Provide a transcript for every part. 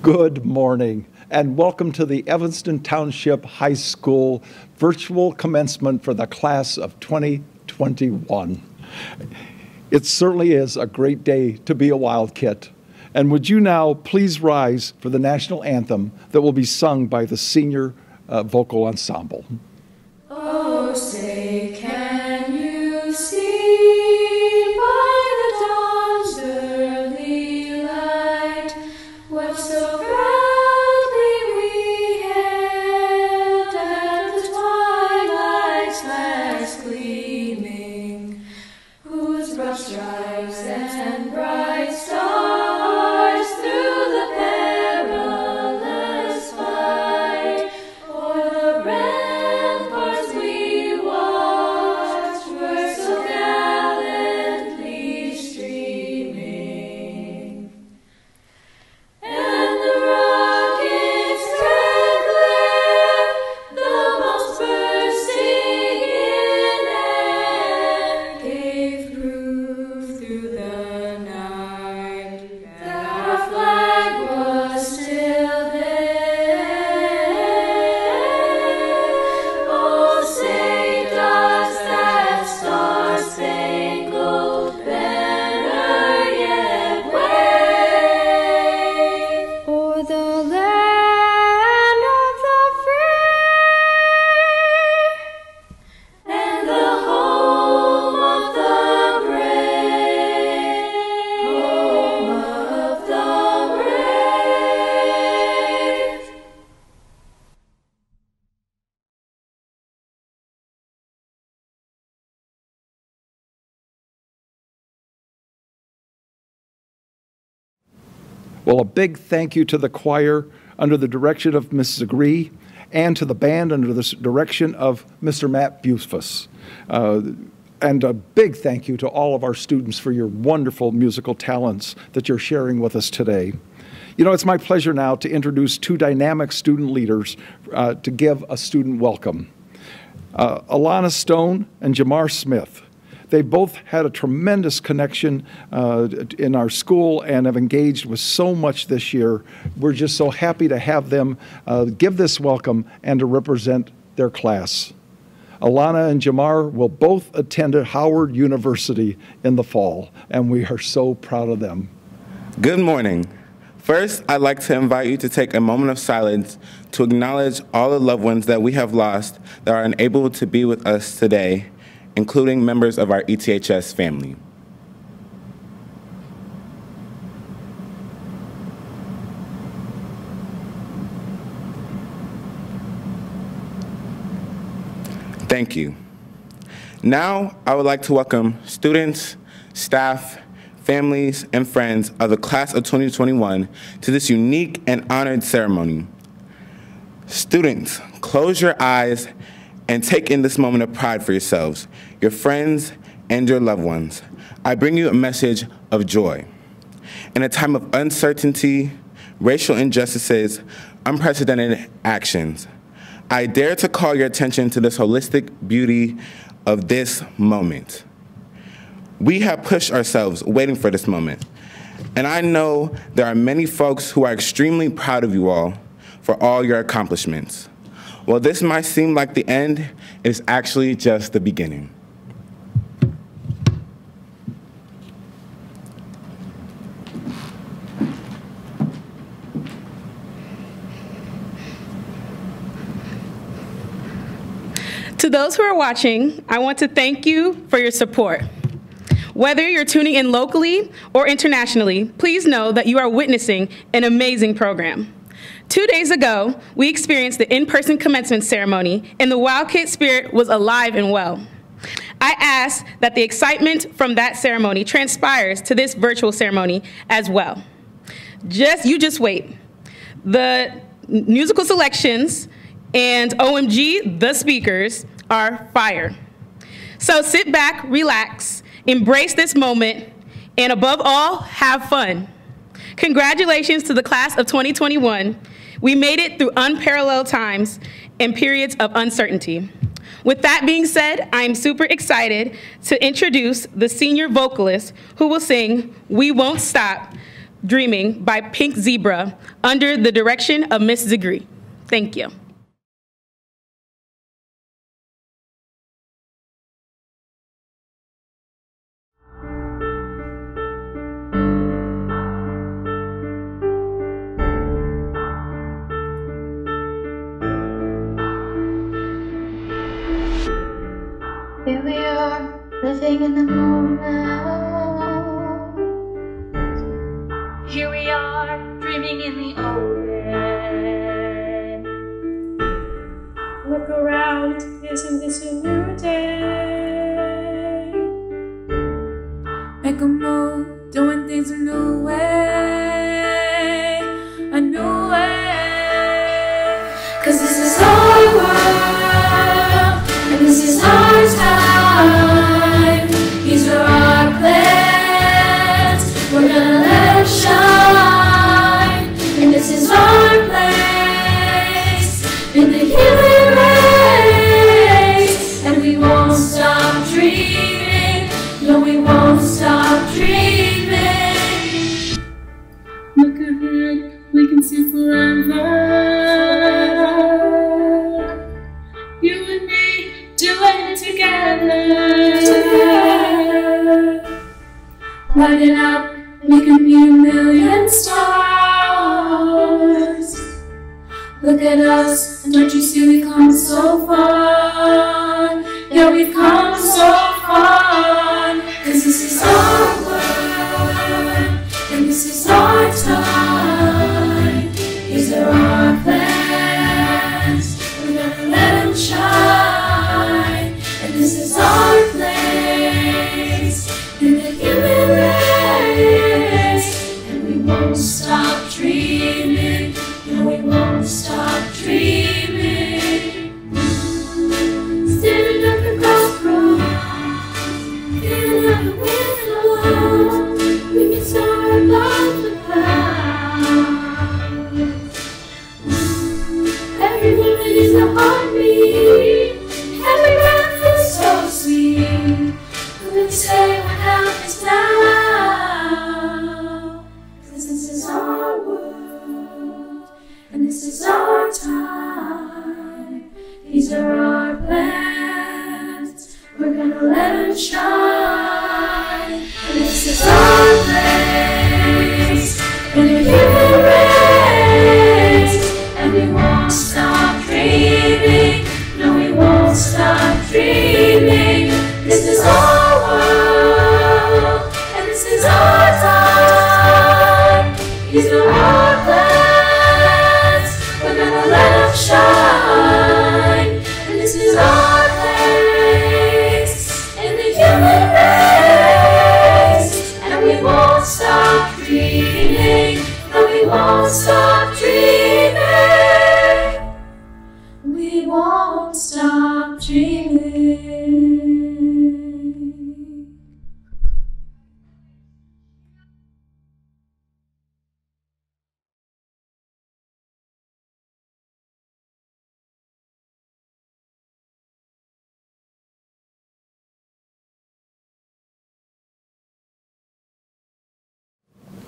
Good morning, and welcome to the Evanston Township High School virtual commencement for the class of 2021. It certainly is a great day to be a Wildcat. And would you now please rise for the National Anthem that will be sung by the senior vocal ensemble. Oh, say, can you see by the dawn's early light what so proudly we hailed at the twilight's last gleaming, whose broad stripes and bright stars through the perilous fight o'er the ramparts we watched were so gallantly streaming. And the rocket's red glare, the bombs bursting in air, gave proof through the night that our flag was still there. Oh, say does that star-spangled banner yet wave o'er the land of the free and the home of the brave, home of the brave. Well, a big thank you to the choir under the direction of Mrs. Agree and to the band under the direction of Mr. Matt Bufus. And a big thank you to all of our students for your wonderful musical talents that you're sharing with us today. You know, it's my pleasure now to introduce two dynamic student leaders to give a student welcome. Alana Stone and Jamar Smith. They both had a tremendous connection in our school and have engaged with so much this year. We're just so happy to have them give this welcome and to represent their class. Alana and Jamar will both attend at Howard University in the fall, and we are so proud of them. Good morning. First, I'd like to invite you to take a moment of silence to acknowledge all the loved ones that we have lost that are unable to be with us today, including members of our ETHS family. Thank you. Now, I would like to welcome students, staff, families, and friends of the class of 2021 to this unique and honored ceremony. Students, close your eyes and take in this moment of pride for yourselves, your friends, and your loved ones. I bring you a message of joy. In a time of uncertainty, racial injustices, unprecedented actions, I dare to call your attention to this holistic beauty of this moment. We have pushed ourselves waiting for this moment, and I know there are many folks who are extremely proud of you all for all your accomplishments. While this might seem like the end, it is actually just the beginning. To those who are watching, I want to thank you for your support. Whether you're tuning in locally or internationally, please know that you are witnessing an amazing program. 2 days ago, we experienced the in-person commencement ceremony, and the Wildcat spirit was alive and well. I ask that the excitement from that ceremony transpires to this virtual ceremony as well. You just wait. The musical selections and OMG, the speakers, are fire. So sit back, relax, embrace this moment, and above all, have fun. Congratulations to the class of 2021. We made it through unparalleled times and periods of uncertainty. With that being said, I'm super excited to introduce the senior vocalist who will sing We Won't Stop Dreaming by Pink Zebra under the direction of Ms. Degree. Thank you. Here we are, living in the moment. Here we are, dreaming in the open. Look around, isn't this a new day? Make a move, doing things a new way. A new way. 'Cause this is our world, and this is our time. These are our plans, we're gonna let them shine. And this is our place, in the human race. And we won't stop dreaming, no we won't stop dreaming. Look ahead, we can see forever. You and me, doing it together. Lighting up, making me a million stars. Look at us, and don't you see we've come so far? Yeah, we've come so far. 'Cause this is our world, and this is our time. These are our plans, we're gonna let them shine. And this is our place, in the human race. And we won't stop dreaming, no we won't stop dreaming. Standing at the crossroads, feeling out the window. We can soar above the clouds. Every moment is a heartbeat, every breath is so sweet. Who can say what happens now? 'Cause this is our world, and this is our time. These are our plans, we're gonna let them shine. And this is our place, in the human race. And we won't stop dreaming, no we won't stop dreaming. This is our world, and this is our time. These are our plans, we're gonna let them shine. And this is our place, in the human race. And we won't stop dreaming, no we won't stop dreaming. We won't stop dreaming.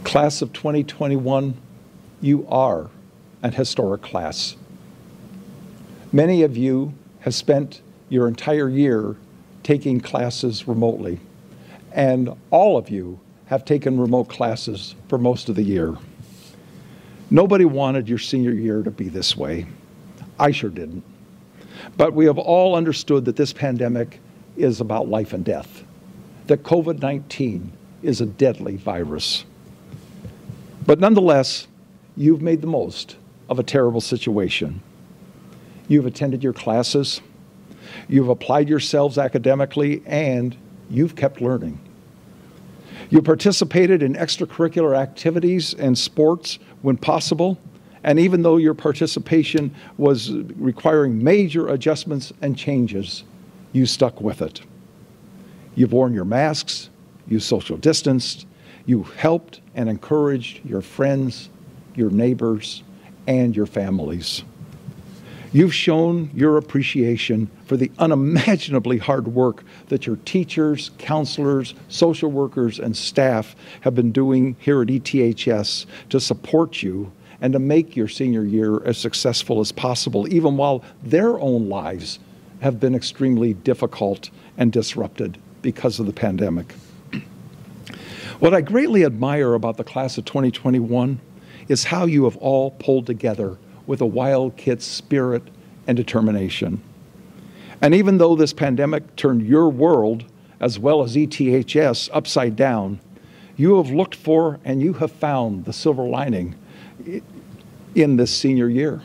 Class of 2021, you are an historic class. Many of you have spent your entire year taking classes remotely, and all of you have taken remote classes for most of the year. Nobody wanted your senior year to be this way. I sure didn't. But we have all understood that this pandemic is about life and death, that COVID-19 is a deadly virus. But nonetheless, you've made the most of a terrible situation. You've attended your classes, you've applied yourselves academically, and you've kept learning. You participated in extracurricular activities and sports when possible, and even though your participation was requiring major adjustments and changes, you stuck with it. You've worn your masks, you social distanced, you helped and encouraged your friends, your neighbors, and your families. You've shown your appreciation for the unimaginably hard work that your teachers, counselors, social workers, and staff have been doing here at ETHS to support you and to make your senior year as successful as possible, even while their own lives have been extremely difficult and disrupted because of the pandemic. What I greatly admire about the class of 2021 is how you have all pulled together with a wild kid's spirit and determination. And even though this pandemic turned your world, as well as ETHS, upside down, you have looked for and you have found the silver lining in this senior year.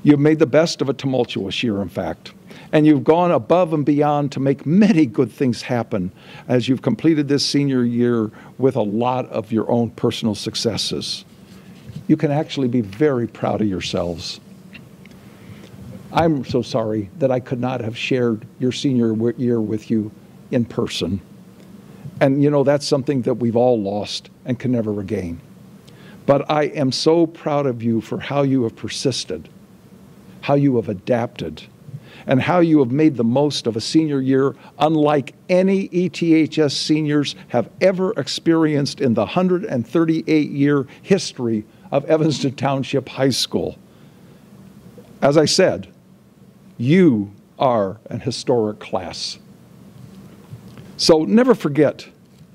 You've made the best of a tumultuous year, in fact, and you've gone above and beyond to make many good things happen as you've completed this senior year with a lot of your own personal successes. You can actually be very proud of yourselves. I'm so sorry that I could not have shared your senior year with you in person. And you know, that's something that we've all lost and can never regain. But I am so proud of you for how you have persisted, how you have adapted, and how you have made the most of a senior year unlike any ETHS seniors have ever experienced in the 138-year history of Evanston Township High School. As I said, you are an historic class. So never forget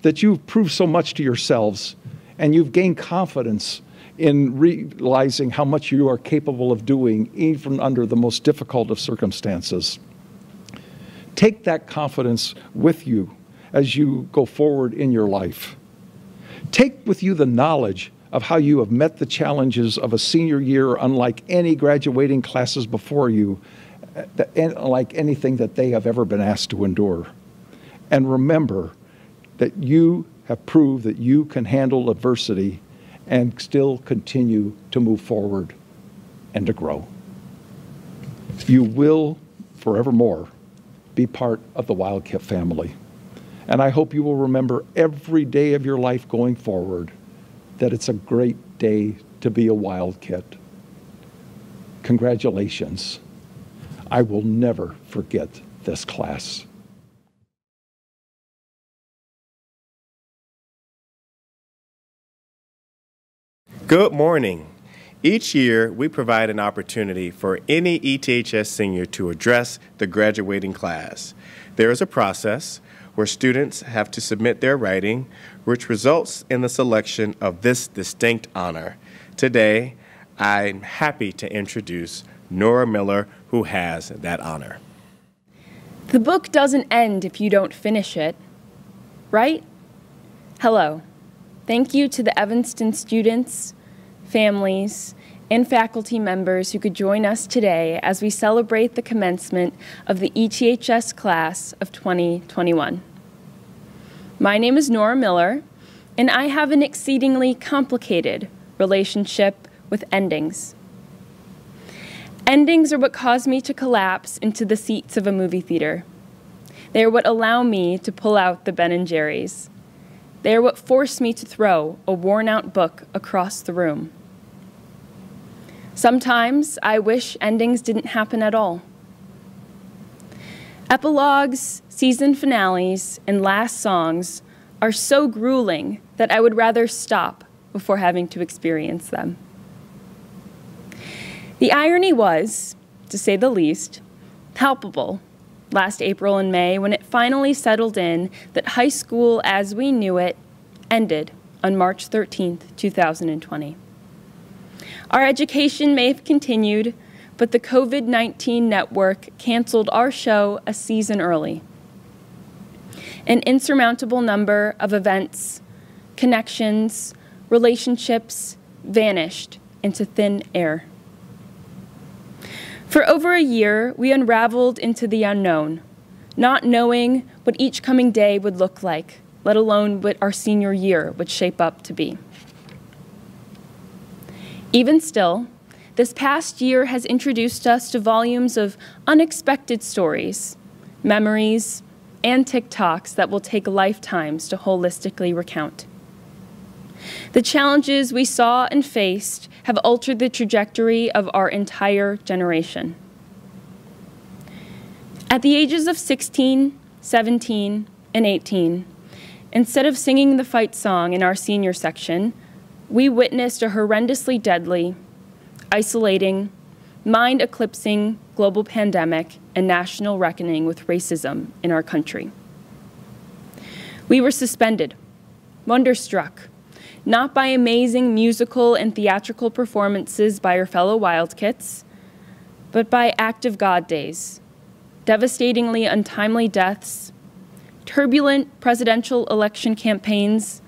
that you've proved so much to yourselves and you've gained confidence in realizing how much you are capable of doing even under the most difficult of circumstances. Take that confidence with you as you go forward in your life. Take with you the knowledge of how you have met the challenges of a senior year unlike any graduating classes before you, unlike anything that they have ever been asked to endure. And remember that you have proved that you can handle adversity and still continue to move forward and to grow. You will forevermore be part of the Wildcat family. And I hope you will remember every day of your life going forward that it's a great day to be a Wildcat. Congratulations. I will never forget this class. Good morning. Each year, we provide an opportunity for any ETHS senior to address the graduating class. There is a process where students have to submit their writing, which results in the selection of this distinct honor. Today, I'm happy to introduce Nora Miller, who has that honor. The book doesn't end if you don't finish it, right? Hello. Thank you to the Evanston students, families, and faculty members who could join us today as we celebrate the commencement of the ETHS class of 2021. My name is Nora Miller, and I have an exceedingly complicated relationship with endings. Endings are what cause me to collapse into the seats of a movie theater. They are what allow me to pull out the Ben & Jerry's. They are what force me to throw a worn-out book across the room. Sometimes I wish endings didn't happen at all. Epilogues, season finales, and last songs are so grueling that I would rather stop before having to experience them. The irony was, to say the least, palpable last April and May when it finally settled in that high school as we knew it ended on March 13th, 2020. Our education may have continued, but the COVID-19 network canceled our show a season early. An insurmountable number of events, connections, relationships vanished into thin air. For over a year, we unraveled into the unknown, not knowing what each coming day would look like, let alone what our senior year would shape up to be. Even still, this past year has introduced us to volumes of unexpected stories, memories, and TikToks that will take lifetimes to holistically recount. The challenges we saw and faced have altered the trajectory of our entire generation. At the ages of 16, 17, and 18, instead of singing the fight song in our senior section, we witnessed a horrendously deadly, isolating, mind-eclipsing global pandemic and national reckoning with racism in our country. We were suspended, wonderstruck, not by amazing musical and theatrical performances by our fellow Wildkits, but by act of God days, devastatingly untimely deaths, turbulent presidential election campaigns,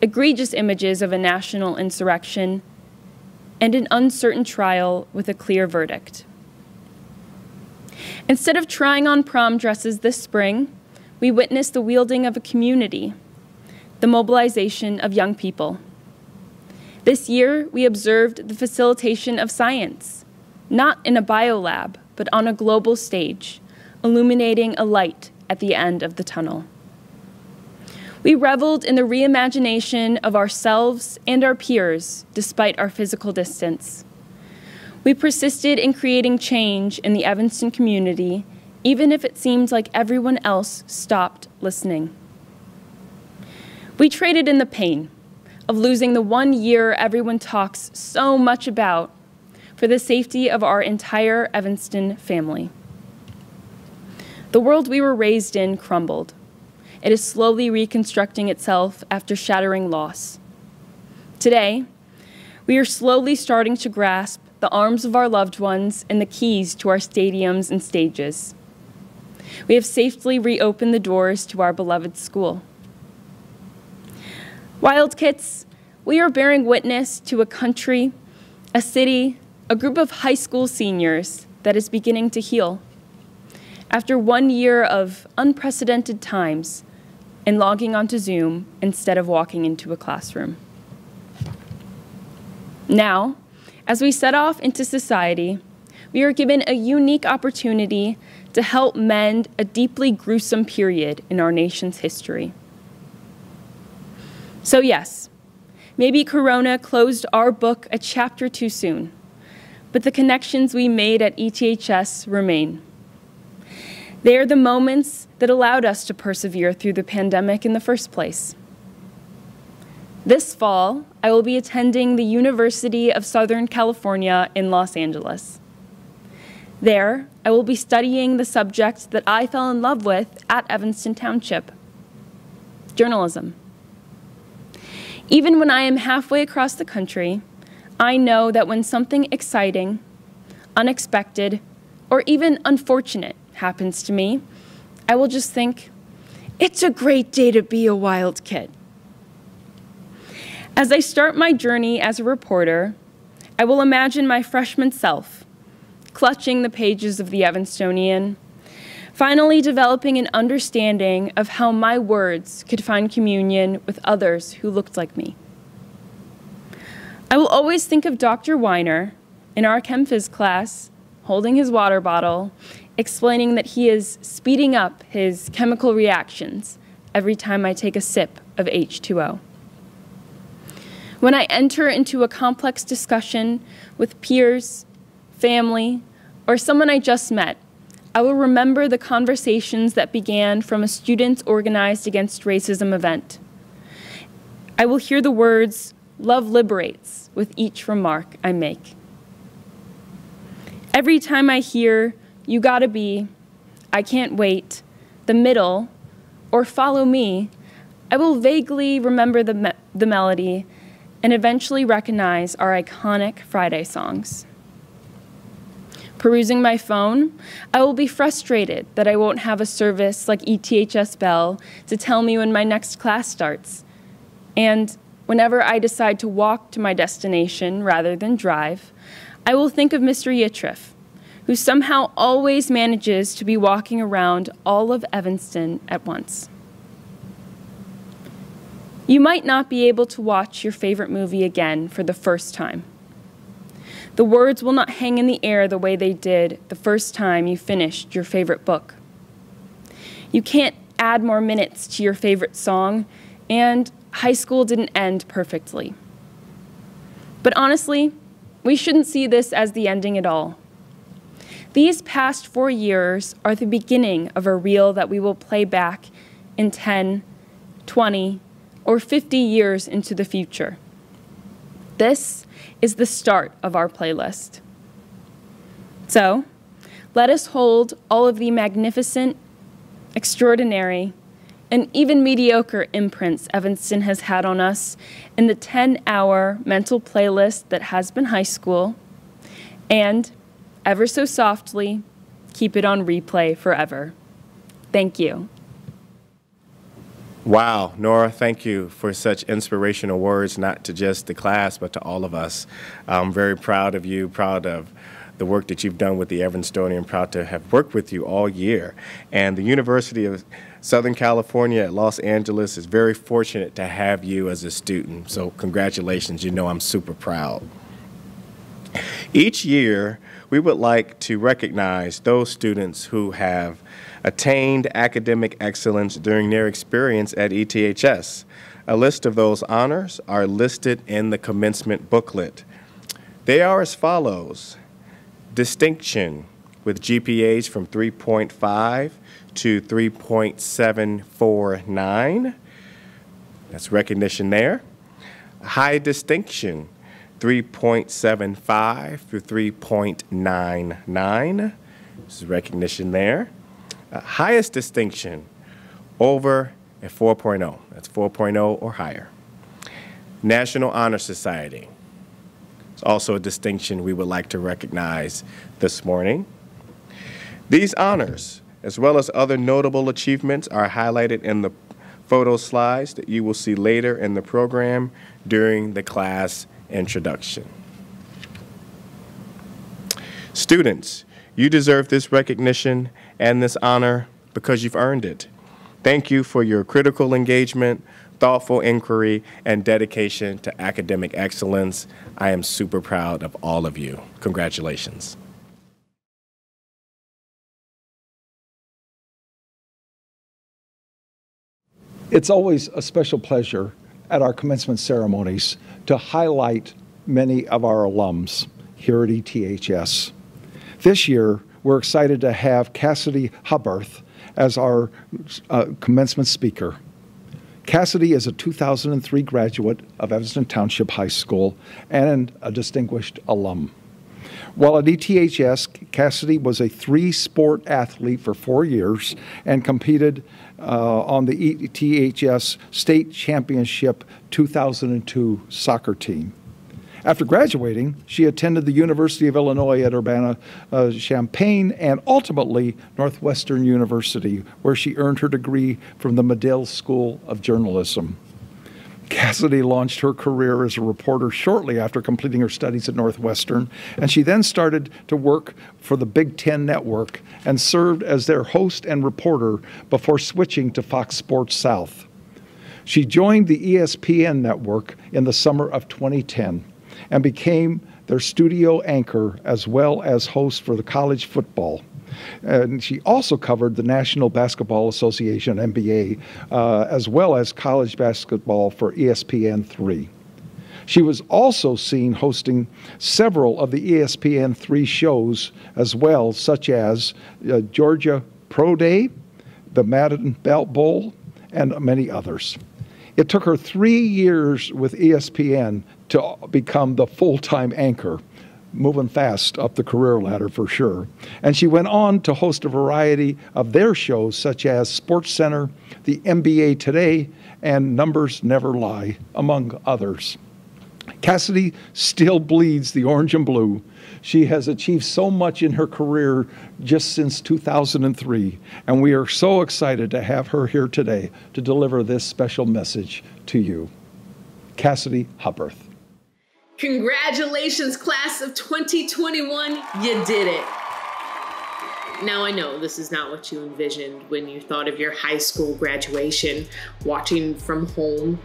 egregious images of a national insurrection, and an uncertain trial with a clear verdict. Instead of trying on prom dresses this spring, we witnessed the wielding of a community, the mobilization of young people. This year, we observed the facilitation of science, not in a biolab, but on a global stage, illuminating a light at the end of the tunnel. We reveled in the reimagination of ourselves and our peers despite our physical distance. We persisted in creating change in the Evanston community, even if it seemed like everyone else stopped listening. We traded in the pain of losing the 1 year everyone talks so much about for the safety of our entire Evanston family. The world we were raised in crumbled. It is slowly reconstructing itself after shattering loss. Today, we are slowly starting to grasp the arms of our loved ones and the keys to our stadiums and stages. We have safely reopened the doors to our beloved school. Wildkits, we are bearing witness to a country, a city, a group of high school seniors that is beginning to heal. After 1 year of unprecedented times and logging onto Zoom instead of walking into a classroom. Now, as we set off into society, we are given a unique opportunity to help mend a deeply gruesome period in our nation's history. So yes, maybe Corona closed our book a chapter too soon, but the connections we made at ETHS remain. They are the moments that allowed us to persevere through the pandemic in the first place. This fall, I will be attending the University of Southern California in Los Angeles. There, I will be studying the subject that I fell in love with at Evanston Township, journalism. Even when I am halfway across the country, I know that when something exciting, unexpected, or even unfortunate happens to me, I will just think, it's a great day to be a Wildkit. As I start my journey as a reporter, I will imagine my freshman self, clutching the pages of the Evanstonian, finally developing an understanding of how my words could find communion with others who looked like me. I will always think of Dr. Weiner in our Chem Phys class, holding his water bottle, explaining that he is speeding up his chemical reactions every time I take a sip of H2O. When I enter into a complex discussion with peers, family, or someone I just met, I will remember the conversations that began from a Students Organized Against Racism event. I will hear the words, "Love liberates," with each remark I make. Every time I hear, "You gotta be," "I can't wait," "the middle," or "follow me," I will vaguely remember the melody and eventually recognize our iconic Friday songs. Perusing my phone, I will be frustrated that I won't have a service like ETHS Bell to tell me when my next class starts. And whenever I decide to walk to my destination rather than drive, I will think of Mr. Yitriff, who somehow always manages to be walking around all of Evanston at once. You might not be able to watch your favorite movie again for the first time. The words will not hang in the air the way they did the first time you finished your favorite book. You can't add more minutes to your favorite song, and high school didn't end perfectly. But honestly, we shouldn't see this as the ending at all. These past 4 years are the beginning of a reel that we will play back in 10, 20, or 50 years into the future. This is the start of our playlist. So, let us hold all of the magnificent, extraordinary, and even mediocre imprints Evanston has had on us in the 10-hour mental playlist that has been high school, and, ever so softly, keep it on replay forever. Thank you. Wow, Nora, thank you for such inspirational words, not to just the class, but to all of us. I'm very proud of you, proud of the work that you've done with the Evanstonian, proud to have worked with you all year. And the University of Southern California at Los Angeles is very fortunate to have you as a student. So congratulations, you know I'm super proud. Each year, we would like to recognize those students who have attained academic excellence during their experience at ETHS. A list of those honors are listed in the commencement booklet. They are as follows: distinction with GPAs from 3.5 to 3.749. That's recognition there. High distinction, 3.75 through 3.99. This is recognition there. Highest distinction over a 4.0. That's 4.0 or higher. National Honor Society. It's also a distinction we would like to recognize this morning. These honors, as well as other notable achievements, are highlighted in the photo slides that you will see later in the program during the class introduction. Students, you deserve this recognition and this honor because you've earned it. Thank you for your critical engagement, thoughtful inquiry, and dedication to academic excellence. I am super proud of all of you. Congratulations. It's always a special pleasure at our commencement ceremonies to highlight many of our alums here at ETHS. This year, we're excited to have Cassidy Hubbarth as our commencement speaker. Cassidy is a 2003 graduate of Evanston Township High School and a distinguished alum. While at ETHS, Cassidy was a three-sport athlete for 4 years and competed on the ETHS State Championship 2002 soccer team. After graduating, she attended the University of Illinois at Urbana-Champaign and ultimately Northwestern University, where she earned her degree from the Medill School of Journalism. Cassidy launched her career as a reporter shortly after completing her studies at Northwestern, and she then started to work for the Big Ten Network and served as their host and reporter before switching to Fox Sports South. She joined the ESPN network in the summer of 2010 and became their studio anchor as well as host for the college football. And she also covered the National Basketball Association, NBA, as well as college basketball for ESPN3. She was also seen hosting several of the ESPN3 shows as well, such as Georgia Pro Day, the Madden Belt Bowl, and many others. It took her 3 years with ESPN to become the full-time anchor, moving fast up the career ladder for sure. And she went on to host a variety of their shows such as SportsCenter, the NBA Today, and Numbers Never Lie, among others. Cassidy still bleeds the orange and blue. She has achieved so much in her career just since 2003, and we are so excited to have her here today to deliver this special message to you. Cassidy Hubbarth. Congratulations, class of 2021, you did it. Now I know this is not what you envisioned when you thought of your high school graduation, watching from home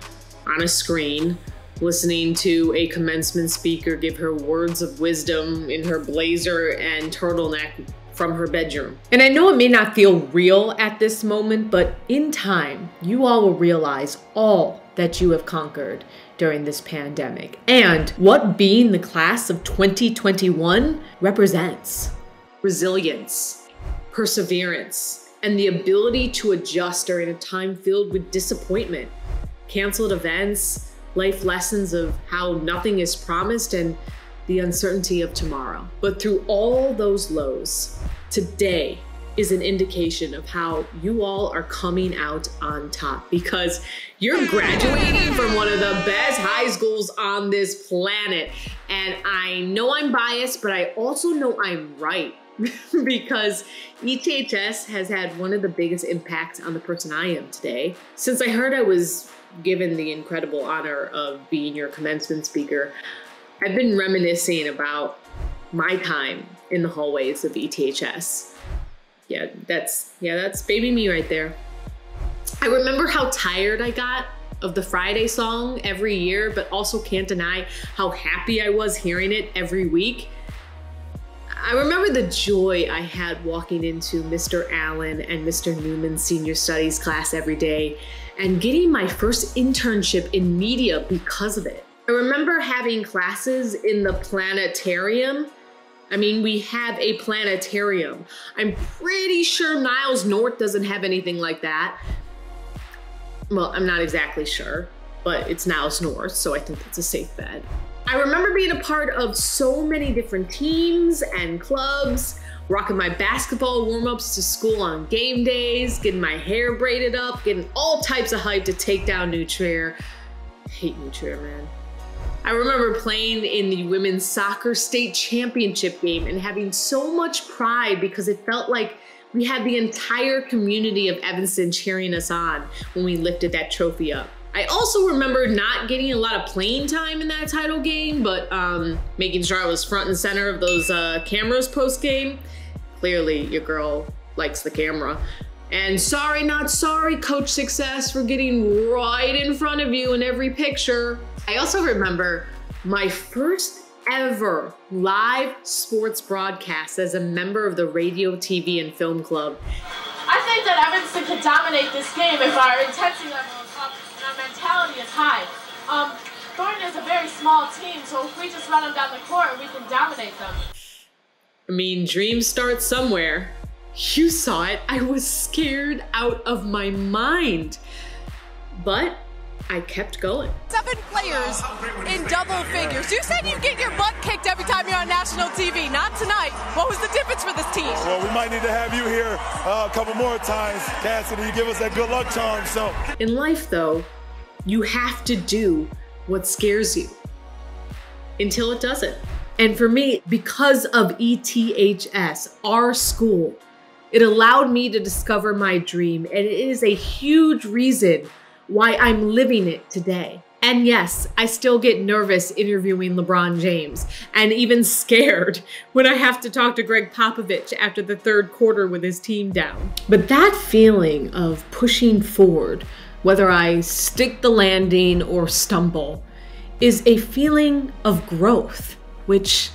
on a screen, listening to a commencement speaker give her words of wisdom in her blazer and turtleneck from her bedroom. And I know it may not feel real at this moment, but in time, you all will realize all that you have conquered during this pandemic and what being the class of 2021 represents. Resilience, perseverance, and the ability to adjust during a time filled with disappointment, canceled events, life lessons of how nothing is promised, and the uncertainty of tomorrow. But through all those lows, today is an indication of how you all are coming out on top, because you're graduating from one of the best high schools on this planet. And I know I'm biased, but I also know I'm right. Because ETHS has had one of the biggest impacts on the person I am today. Since I heard I was given the incredible honor of being your commencement speaker, I've been reminiscing about my time in the hallways of ETHS. Yeah, that's baby me right there. I remember how tired I got of the Friday song every year, but also can't deny how happy I was hearing it every week. I remember the joy I had walking into Mr. Allen and Mr. Newman's senior studies class every day and getting my first internship in media because of it. I remember having classes in the planetarium. I mean, we have a planetarium. I'm pretty sure Niles North doesn't have anything like that. Well, I'm not exactly sure, but it's Niles North, so I think that's a safe bet. I remember being a part of so many different teams and clubs, rocking my basketball warm-ups to school on game days, getting my hair braided up, getting all types of hype to take down New Trier. I hate New Trier, man. I remember playing in the women's soccer state championship game and having so much pride because it felt like we had the entire community of Evanston cheering us on when we lifted that trophy up. I also remember not getting a lot of playing time in that title game, but making sure I was front and center of those cameras post-game. Clearly, your girl likes the camera. And sorry, not sorry, Coach Success, for getting right in front of you in every picture. I also remember my first ever live sports broadcast as a member of the Radio, TV, and Film Club. I think that Evanston could dominate this game if our intensity level is up and our mentality is high. Thornton is a very small team, so if we just run them down the court, we can dominate them. I mean, dreams start somewhere. You saw it. I was scared out of my mind. But I kept going. 7 players in double figures. You said you get your butt kicked every time you're on national TV. Not tonight. What was the difference for this team? Well, we might need to have you here a couple more times, Cassidy. You give us that good luck charm. So in life, though, you have to do what scares you until it doesn't. And for me, because of ETHS, our school, it allowed me to discover my dream, and it is a huge reason why I'm living it today. And yes, I still get nervous interviewing LeBron James, and even scared when I have to talk to Greg Popovich after the 3rd quarter with his team down. But that feeling of pushing forward, whether I stick the landing or stumble, is a feeling of growth, which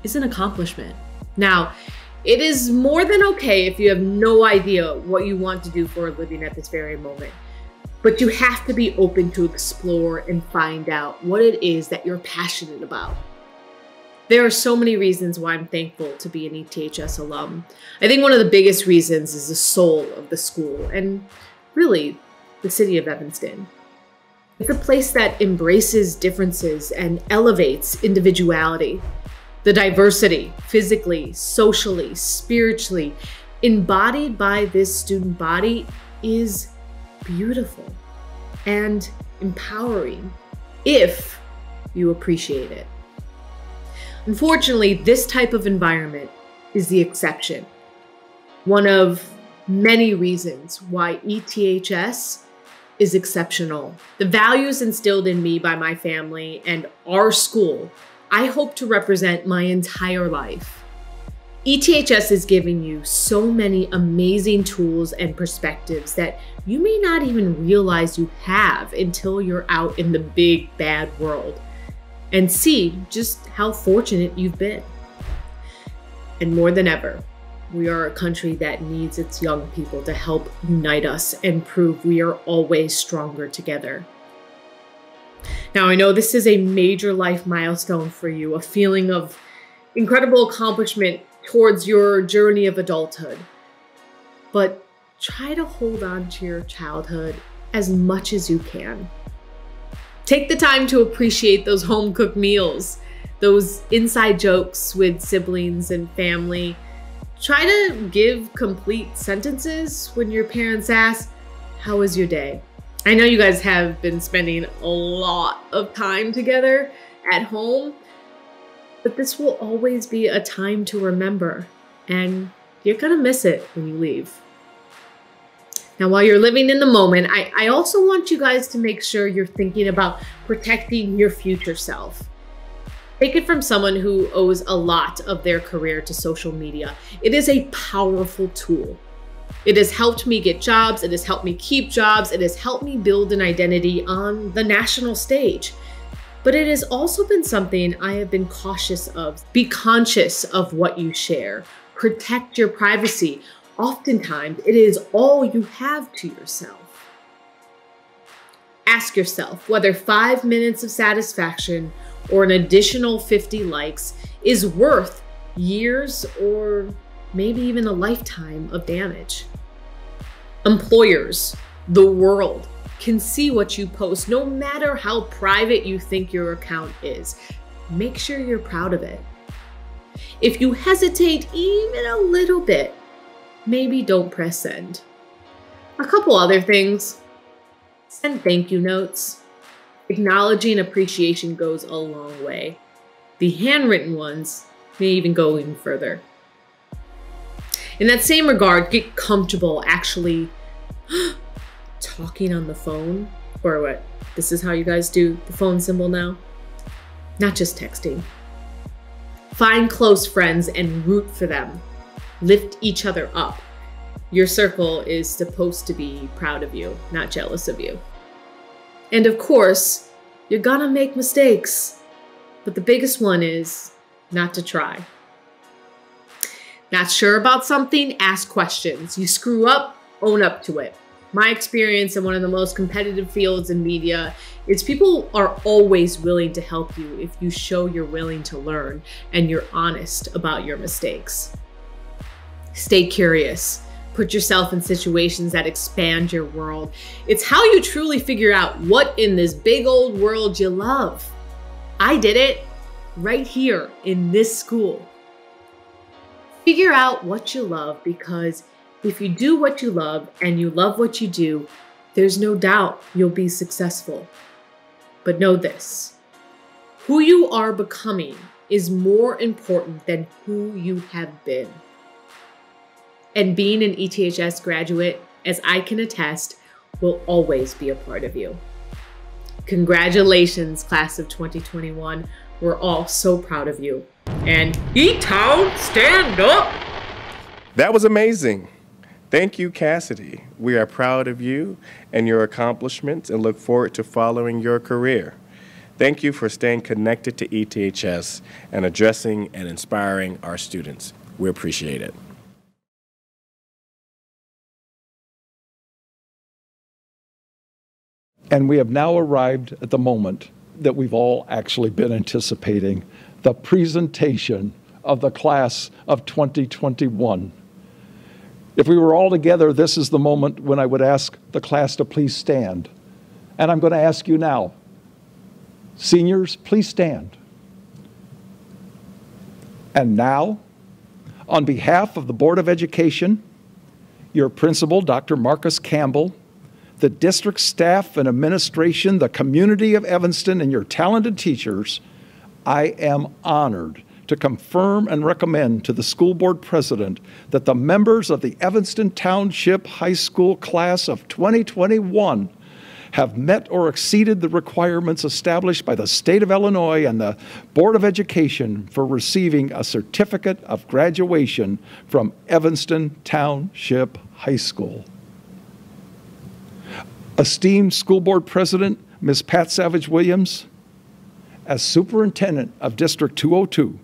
is an accomplishment. Now, it is more than okay if you have no idea what you want to do for a living at this very moment. But you have to be open to explore and find out what it is that you're passionate about. There are so many reasons why I'm thankful to be an ETHS alum. I think one of the biggest reasons is the soul of the school and really the city of Evanston. It's a place that embraces differences and elevates individuality. The diversity, physically, socially, spiritually, embodied by this student body is beautiful and empowering if you appreciate it. Unfortunately, this type of environment is the exception. One of many reasons why ETHS is exceptional. The values instilled in me by my family and our school, I hope to represent my entire life. ETHS is giving you so many amazing tools and perspectives that you may not even realize you have until you're out in the big, bad world and see just how fortunate you've been. And more than ever, We are a country that needs its young people to help unite us and prove we are always stronger together. Now, I know this is a major life milestone for you, a feeling of incredible accomplishment towards your journey of adulthood. But try to hold on to your childhood as much as you can. Take the time to appreciate those home-cooked meals, those inside jokes with siblings and family. Try to give complete sentences when your parents ask, "How was your day?" I know you guys have been spending a lot of time together at home, but this will always be a time to remember, and you're gonna miss it when you leave. Now, while you're living in the moment, I also want you guys to make sure you're thinking about protecting your future self. Take it from someone who owes a lot of their career to social media. It is a powerful tool. It has helped me get jobs. It has helped me keep jobs. It has helped me build an identity on the national stage. But it has also been something I have been cautious of. Be conscious of what you share. Protect your privacy. Oftentimes, it is all you have to yourself. Ask yourself whether 5 minutes of satisfaction or an additional 50 likes is worth years or maybe even a lifetime of damage. Employers, the world, can see what you post no matter how private you think your account is. Make sure you're proud of it. If you hesitate even a little bit, maybe don't press send. A couple other things. Send thank you notes. Acknowledging appreciation goes a long way. The handwritten ones may even go even further. In that same regard, get comfortable actually talking on the phone, or what? This is how you guys do the phone symbol now? Not just texting. Find close friends and root for them. Lift each other up. Your circle is supposed to be proud of you, not jealous of you. And of course, you're gonna make mistakes, but the biggest one is not to try. Not sure about something? Ask questions. You screw up, own up to it. My experience in one of the most competitive fields in media is people are always willing to help you if you show you're willing to learn and you're honest about your mistakes. Stay curious. Put yourself in situations that expand your world. It's how you truly figure out what in this big old world you love. I did it right here in this school. Figure out what you love, because if you do what you love and you love what you do, there's no doubt you'll be successful. But know this, who you are becoming is more important than who you have been. And being an ETHS graduate, as I can attest, will always be a part of you. Congratulations, class of 2021. We're all so proud of you. And E-Town, stand up! That was amazing. Thank you, Cassidy. We are proud of you and your accomplishments and look forward to following your career. Thank you for staying connected to ETHS and addressing and inspiring our students. We appreciate it. And we have now arrived at the moment that we've all actually been anticipating, the presentation of the class of 2021. If we were all together, this is the moment when I would ask the class to please stand. And I'm going to ask you now, seniors, please stand. And now, on behalf of the Board of Education, your principal, Dr. Marcus Campbell, the district staff and administration, the community of Evanston, and your talented teachers, I am honored to confirm and recommend to the school board president that the members of the Evanston Township High School class of 2021 have met or exceeded the requirements established by the state of Illinois and the Board of Education for receiving a certificate of graduation from Evanston Township High School. Esteemed School Board President, Ms. Pat Savage-Williams, as Superintendent of District 202,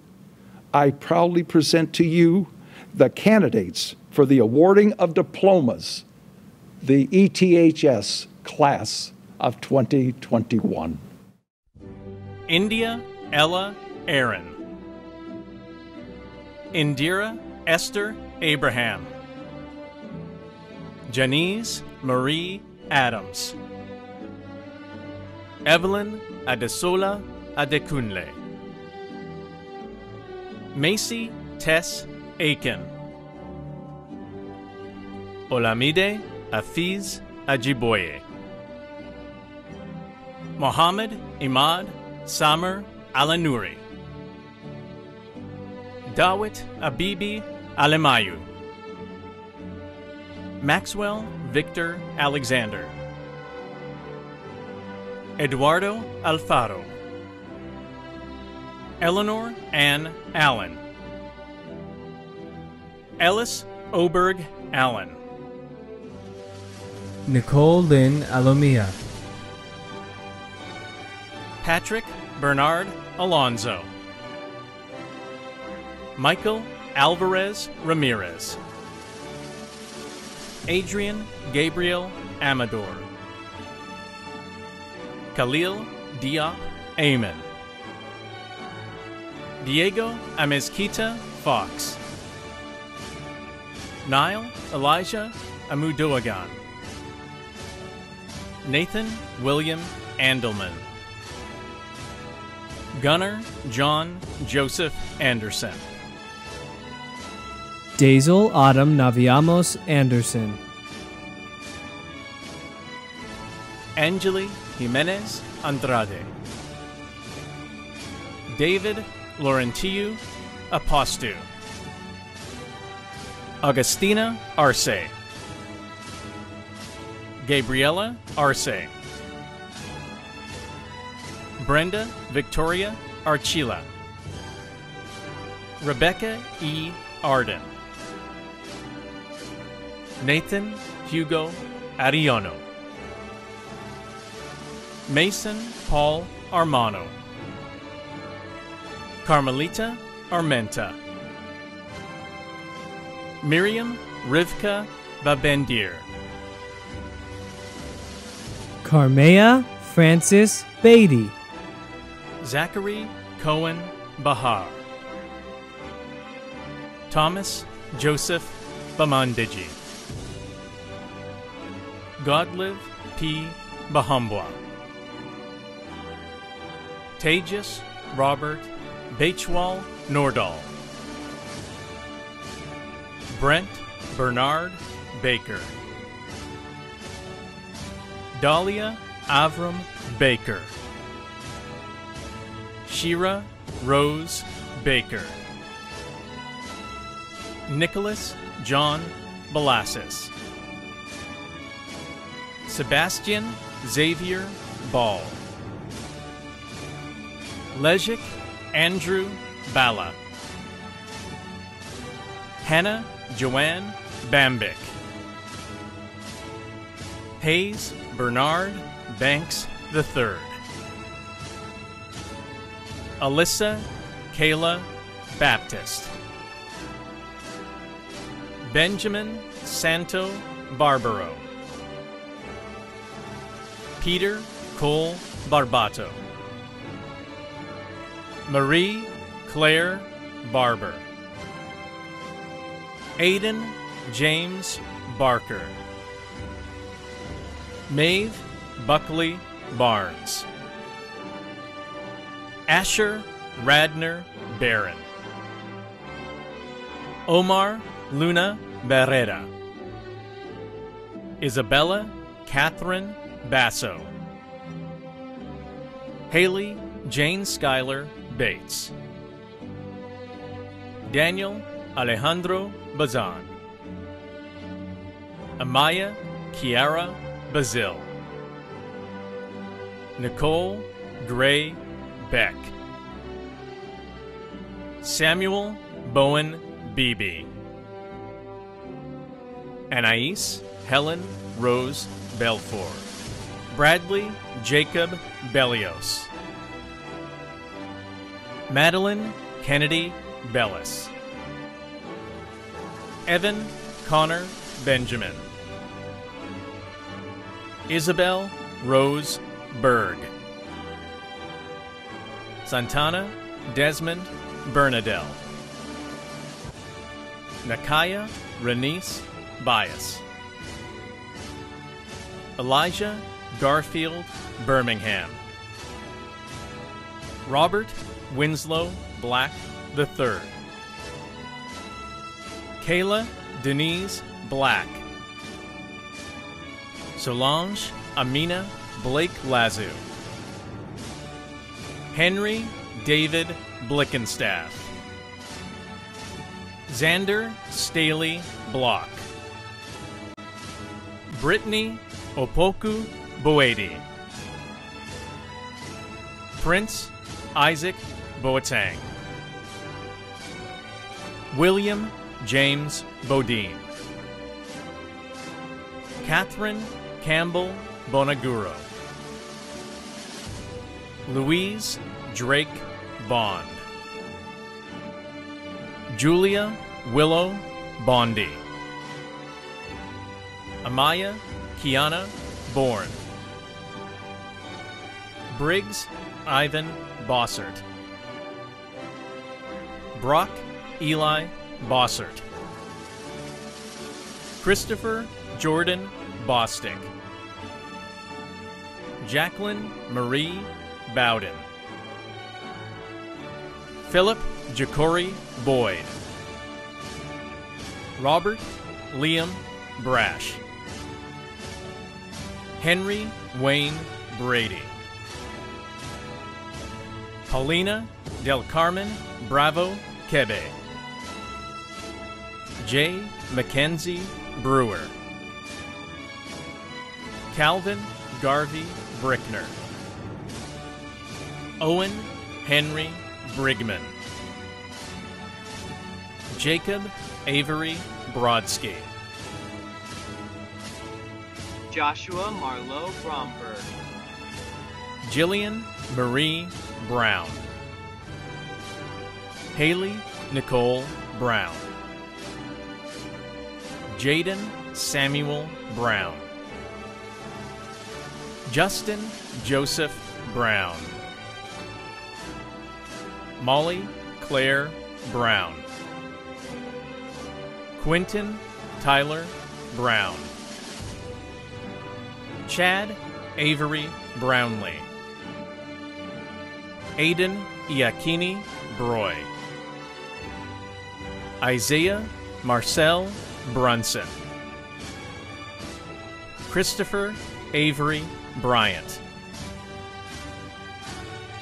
I proudly present to you the candidates for the awarding of diplomas, the ETHS class of 2021. India Ella Aaron. Indira Esther Abraham. Janice Marie Adams. Evelyn Adesola Adekunle. Macy Tess Aiken. Olamide Afiz Ajiboye. Mohammed Imad Samer Alanuri. Dawit Abibi Alemayu. Maxwell Victor Alexander. Eduardo Alfaro. Eleanor Ann Allen. Ellis Oberg Allen. Nicole Lynn Alomia. Patrick Bernard Alonzo. Michael Alvarez Ramirez. Adrian Gabriel Amador. Khalil Diop Amen. Diego Amezquita Fox. Niall Elijah Amudoagan. Nathan William Andelman. Gunnar John Joseph Anderson. Dazel Autumn Naviamos Anderson. Angeli Jimenez Andrade. David Laurentiu Apostu. Augustina Arce. Gabriela Arce. Brenda Victoria Archila. Rebecca E. Arden. Nathan Hugo Ariono. Mason Paul Armano. Carmelita Armenta. Miriam Rivka Babendir. Carmea Francis Beatty. Zachary Cohen Bahar. Thomas Joseph Bamandiji. Godlive P. Bahumbwa. Tejas Robert Bachwal Nordahl. Brent Bernard Baker. Dahlia Avram Baker. Shira Rose Baker. Nicholas John Belassis. Sebastian Xavier Ball. Lejic Andrew Bala. Hannah Joanne Bambick. Hayes Bernard Banks III. Alyssa Kayla Baptist. Benjamin Santo Barbaro. Peter Cole Barbato. Marie Claire Barber. Aidan James Barker. Maeve Buckley Barnes. Asher Radner Barron. Omar Luna Barrera. Isabella Catherine Basso. Haley Jane Schuyler Bates. Daniel Alejandro Bazan. Amaya Kiara Bazil. Nicole Gray Beck. Samuel Bowen Beebe. Anais Helen Rose Belfour. Bradley Jacob Bellios. Madeline Kennedy Bellis. Evan Connor Benjamin. Isabel Rose Berg. Santana Desmond Bernadelle. Nakaya Renice Bias. Elijah Garfield Birmingham. Robert Winslow Black III. Kayla Denise Black. Solange Amina Blake Lazu. Henry David Blickenstaff. Xander Staley Block. Brittany Opoku Boedi. Prince Isaac Boateng. William James Bodine. Catherine Campbell Bonaguro. Louise Drake Bond. Julia Willow Bondi. Amaya Kiana Bourne. Briggs Ivan Bossert. Brock Eli Bossert. Christopher Jordan Bostick. Jacqueline Marie Bowden. Philip Jacory Boyd. Robert Liam Brash. Henry Wayne Brady. Paulina Del Carmen Bravo Kebe. J. Mackenzie Brewer. Calvin Garvey Brickner. Owen Henry Brigman. Jacob Avery Brodsky. Joshua Marlowe Bromberg. Jillian Marie Brown. Haley Nicole Brown. Jaden Samuel Brown. Justin Joseph Brown. Molly Claire Brown. Quentin Tyler Brown. Chad Avery Brownlee. Aiden Iakini Broy. Isaiah Marcel Brunson. Christopher Avery Bryant.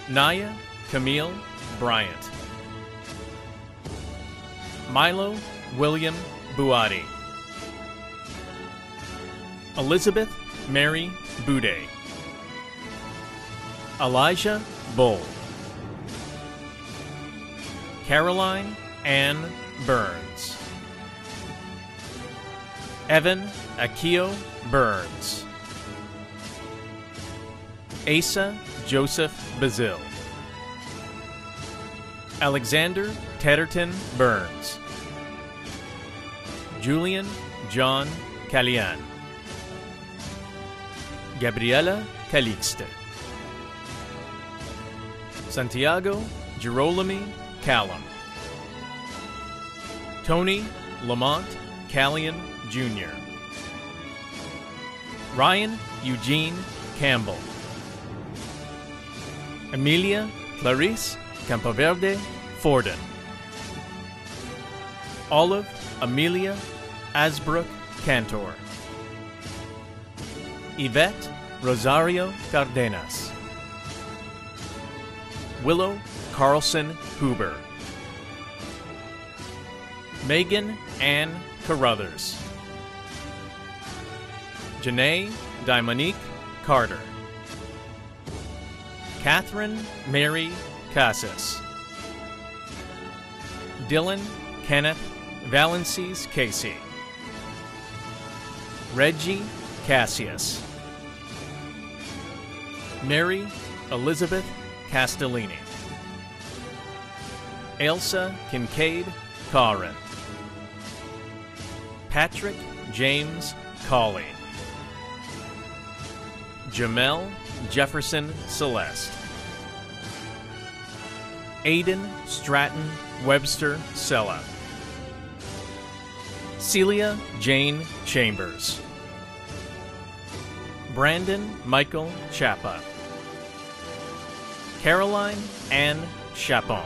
Naya Camille Bryant. Milo William Buati. Elizabeth Mary Boudet. Elijah Bull. Caroline Ann Burns. Evan Akio Burns. Asa Joseph Bazil. Alexander Tedderton Burns. Julian John Calian. Gabriela Calixte. Santiago Girolami Callum. Tony Lamont Callion Jr. Ryan Eugene Campbell. Amelia Clarice Campoverde Forden. Olive Amelia Asbrook Cantor. Yvette Rosario Cardenas. Willow Carlson Huber. Megan Ann Carruthers. Janae Dimonique Carter. Catherine Mary Casas. Dylan Kenneth Valencies Casey. Reggie Cassius. Mary Elizabeth Castellini. Elsa Kincaid Carin. Patrick James Cawley. Jamel Jefferson Celeste. Aiden Stratton Webster Sella. Celia Jane Chambers. Brandon Michael Chapa. Caroline Ann Chapon.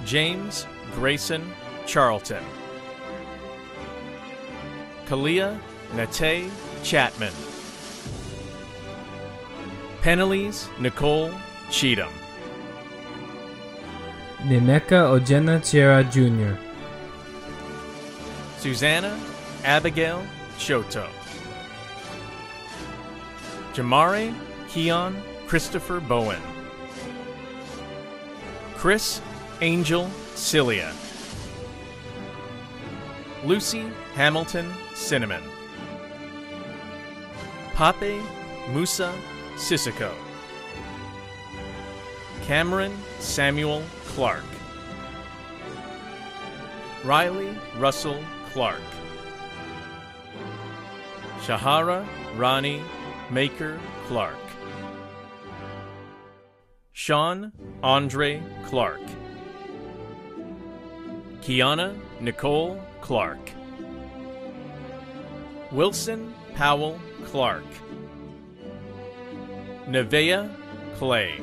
James Grayson Charlton. Kalia Nate Chapman. Penelise Nicole Cheatham. Nemeka Ojena Chera Jr. Susanna Abigail Shoto. Jamare Keon Christopher Bowen. Chris Angel Cilia. Lucy Hamilton Cinnamon. Pape Musa Sissoko. Cameron Samuel Clark. Riley Russell Clark. Shahara Rani Maker Clark. Sean Andre Clark. Kiana Nicole Clark. Wilson Powell Clark. Nevea Clay.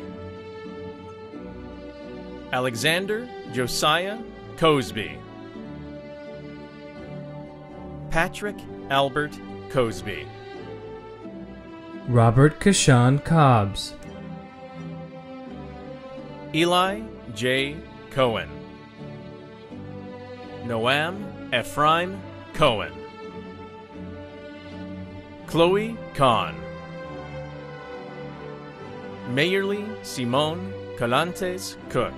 Alexander Josiah Cosby. Patrick Albert Cosby. Robert Kashan Cobbs. Eli J. Cohen. Noam Ephraim Cohen. Chloe Kahn. Mayerly Simone Calantes Cook.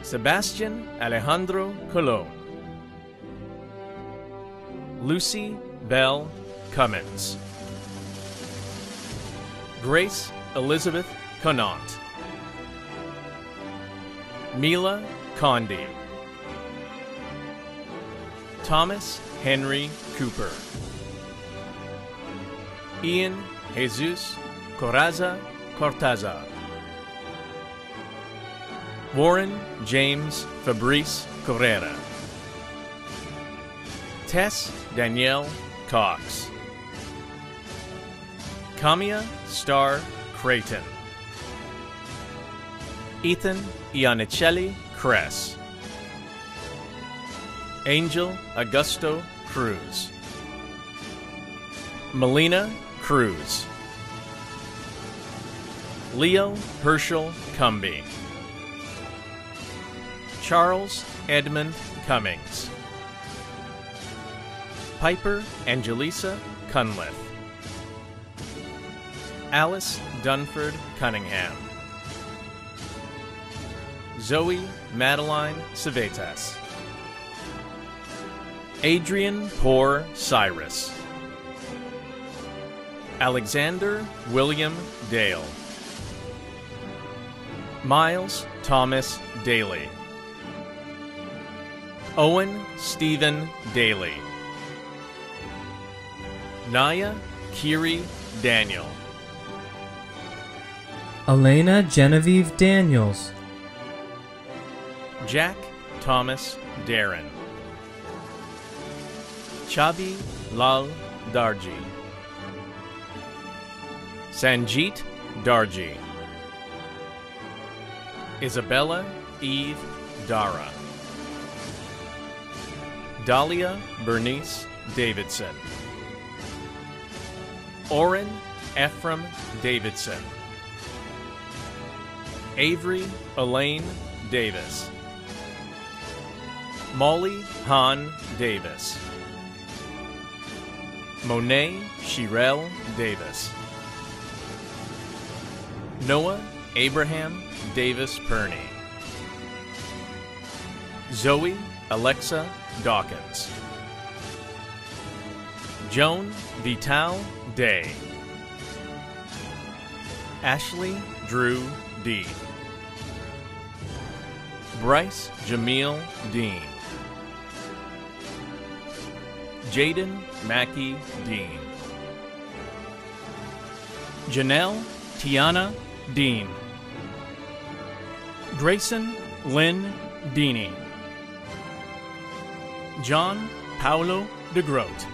Sebastian Alejandro Colon. Lucy Bell Cummins. Grace Elizabeth Conant. Mila Condi. Thomas Henry Cooper. Ian Jesus Coraza Cortazar. Warren James Fabrice Correra. Tess Danielle Cox. Kamia Star Creighton. Ethan Ianicelli Cress. Angel Augusto Cruz. Melina Cruz. Leo Herschel Cumby. Charles Edmund Cummings. Piper Angelisa Cunliffe. Alice Dunford Cunningham. Zoe Madeline Civetas. Adrian Poor Cyrus. Alexander William Dale. Miles Thomas Daly. Owen Stephen Daly. Naya Kiri Daniel. Elena Genevieve Daniels. Jack Thomas Darren. Chabi Lal Darji. Sanjeet Darji. Isabella Eve Dara. Dahlia Bernice Davidson. Oren Ephraim Davidson. Avery Elaine Davis. Molly Han Davis. Monet Shirel Davis. Noah Abraham Davis Perney. Zoe Alexa Dawkins. Joan Vital Day. Ashley Drew Dean. Bryce Jamil Dean. Jaden Mackey Dean. Janelle Tiana Dean. Grayson Lynn Deany. John Paulo de Groot.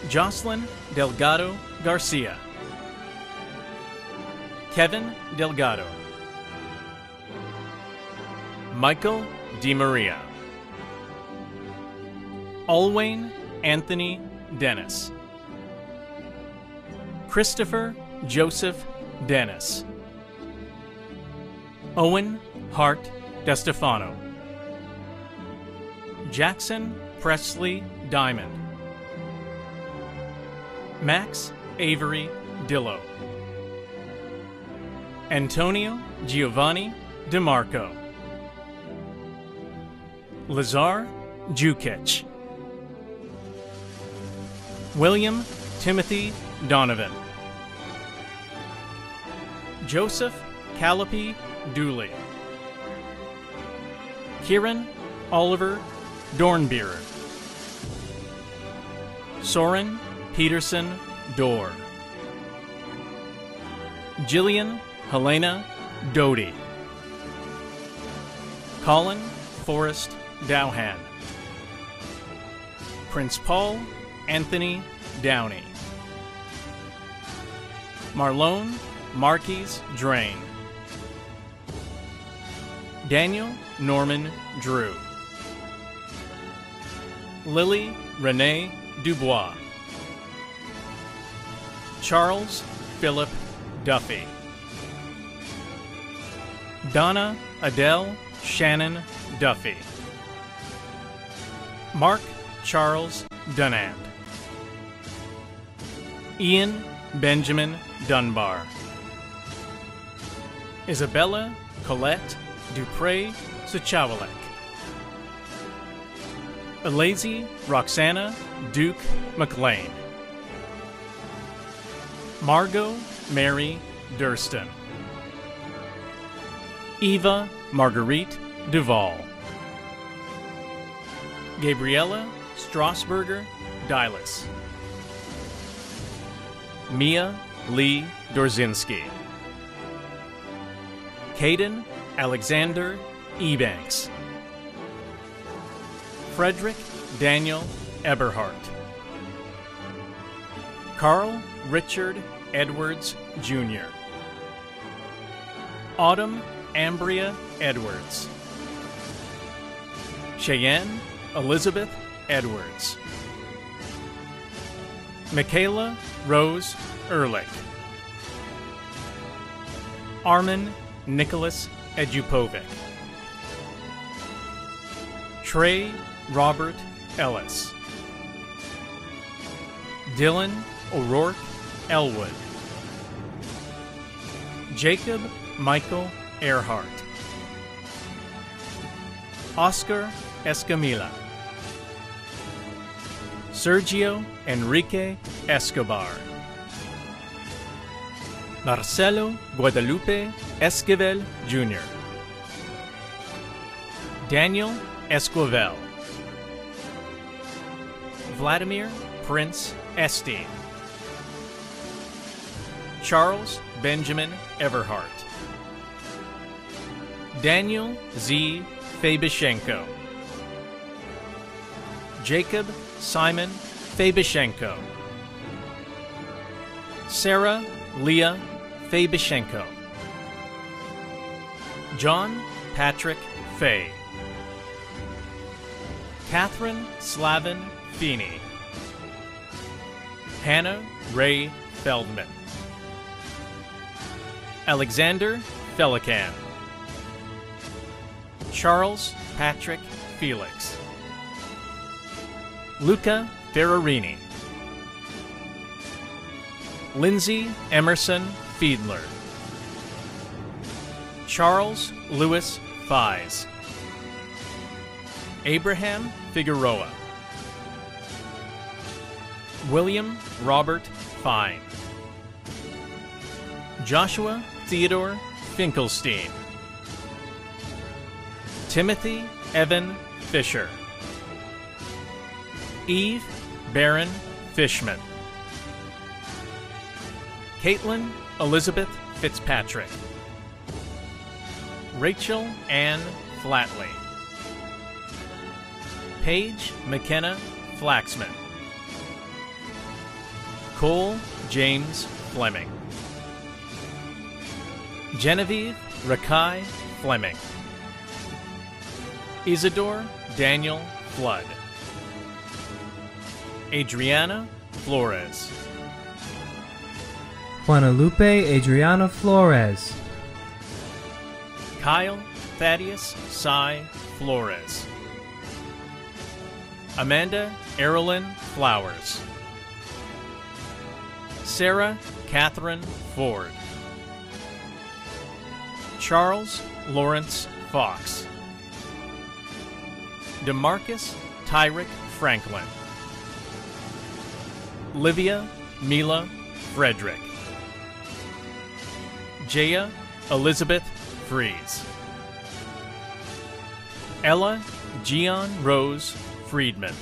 Jocelyn Delgado Garcia. Kevin Delgado. Michael DiMaria. Alwayne Anthony Dennis. Christopher Joseph Dennis. Owen Hart DeStefano. Jackson Presley Diamond. Max Avery Dillo. Antonio Giovanni DeMarco. Lazar Jukic. William Timothy Donovan. Joseph Callipy Dooley. Kieran Oliver Dornbeer. Soren Peterson Dorr. Jillian Helena Doty. Colin Forrest Dowhan. Prince Paul Anthony Downey. Marlone Marquise Drain. Daniel Norman Drew. Lily Renee Dubois. Charles Philip Duffy. Donna Adele Shannon Duffy. Mark Charles Dunand. Ian Benjamin Dunbar. Isabella Colette Dupre Suchawalek. Alazy Roxana Duke McLean. Margot Mary Durston. Eva Marguerite Duval. Gabriella Strasburger Dilas. Mia Lee Dorzinski. Caden Alexander Ebanks. Frederick Daniel Eberhardt. Carl Richard Edwards Jr. Autumn Ambria Edwards. Cheyenne Elizabeth Edwards. Michaela Rose Ehrlich. Armin Nicholas Edupovic. Trey Robert Ellis. Dylan O'Rourke Elwood. Jacob Michael Earhart. Oscar Escamilla. Sergio Enrique Escobar. Marcelo Guadalupe Esquivel Jr. Daniel Esquivel. Vladimir Prince Esteen. Charles Benjamin Everhart. Daniel Z. Fabishenko. Jacob Simon Fabishenko. Sarah Leah Fabishenko. John Patrick Fay. Catherine Slavin Feeney. Hannah Ray Feldman. Alexander Felican. Charles Patrick Felix. Luca Ferrarini. Lindsay Emerson Fiedler. Charles Lewis Fies. Abraham Figueroa. William Robert Fine. Joshua Theodore Finkelstein. Timothy Evan Fisher. Eve Barron Fishman. Caitlin Elizabeth Fitzpatrick. Rachel Ann Flatley. Paige McKenna Flaxman. Cole James Fleming. Genevieve Rakai Fleming. Isidore Daniel Flood. Adriana Flores. Guadalupe Adriana Flores. Kyle Thaddeus Cy Flores. Amanda Erilyn Flowers. Sarah Catherine Ford. Charles Lawrence Fox. DeMarcus Tyrick Franklin. Livia Mila Frederick. Jaya Elizabeth Fries. Ella Gian Rose Friedman.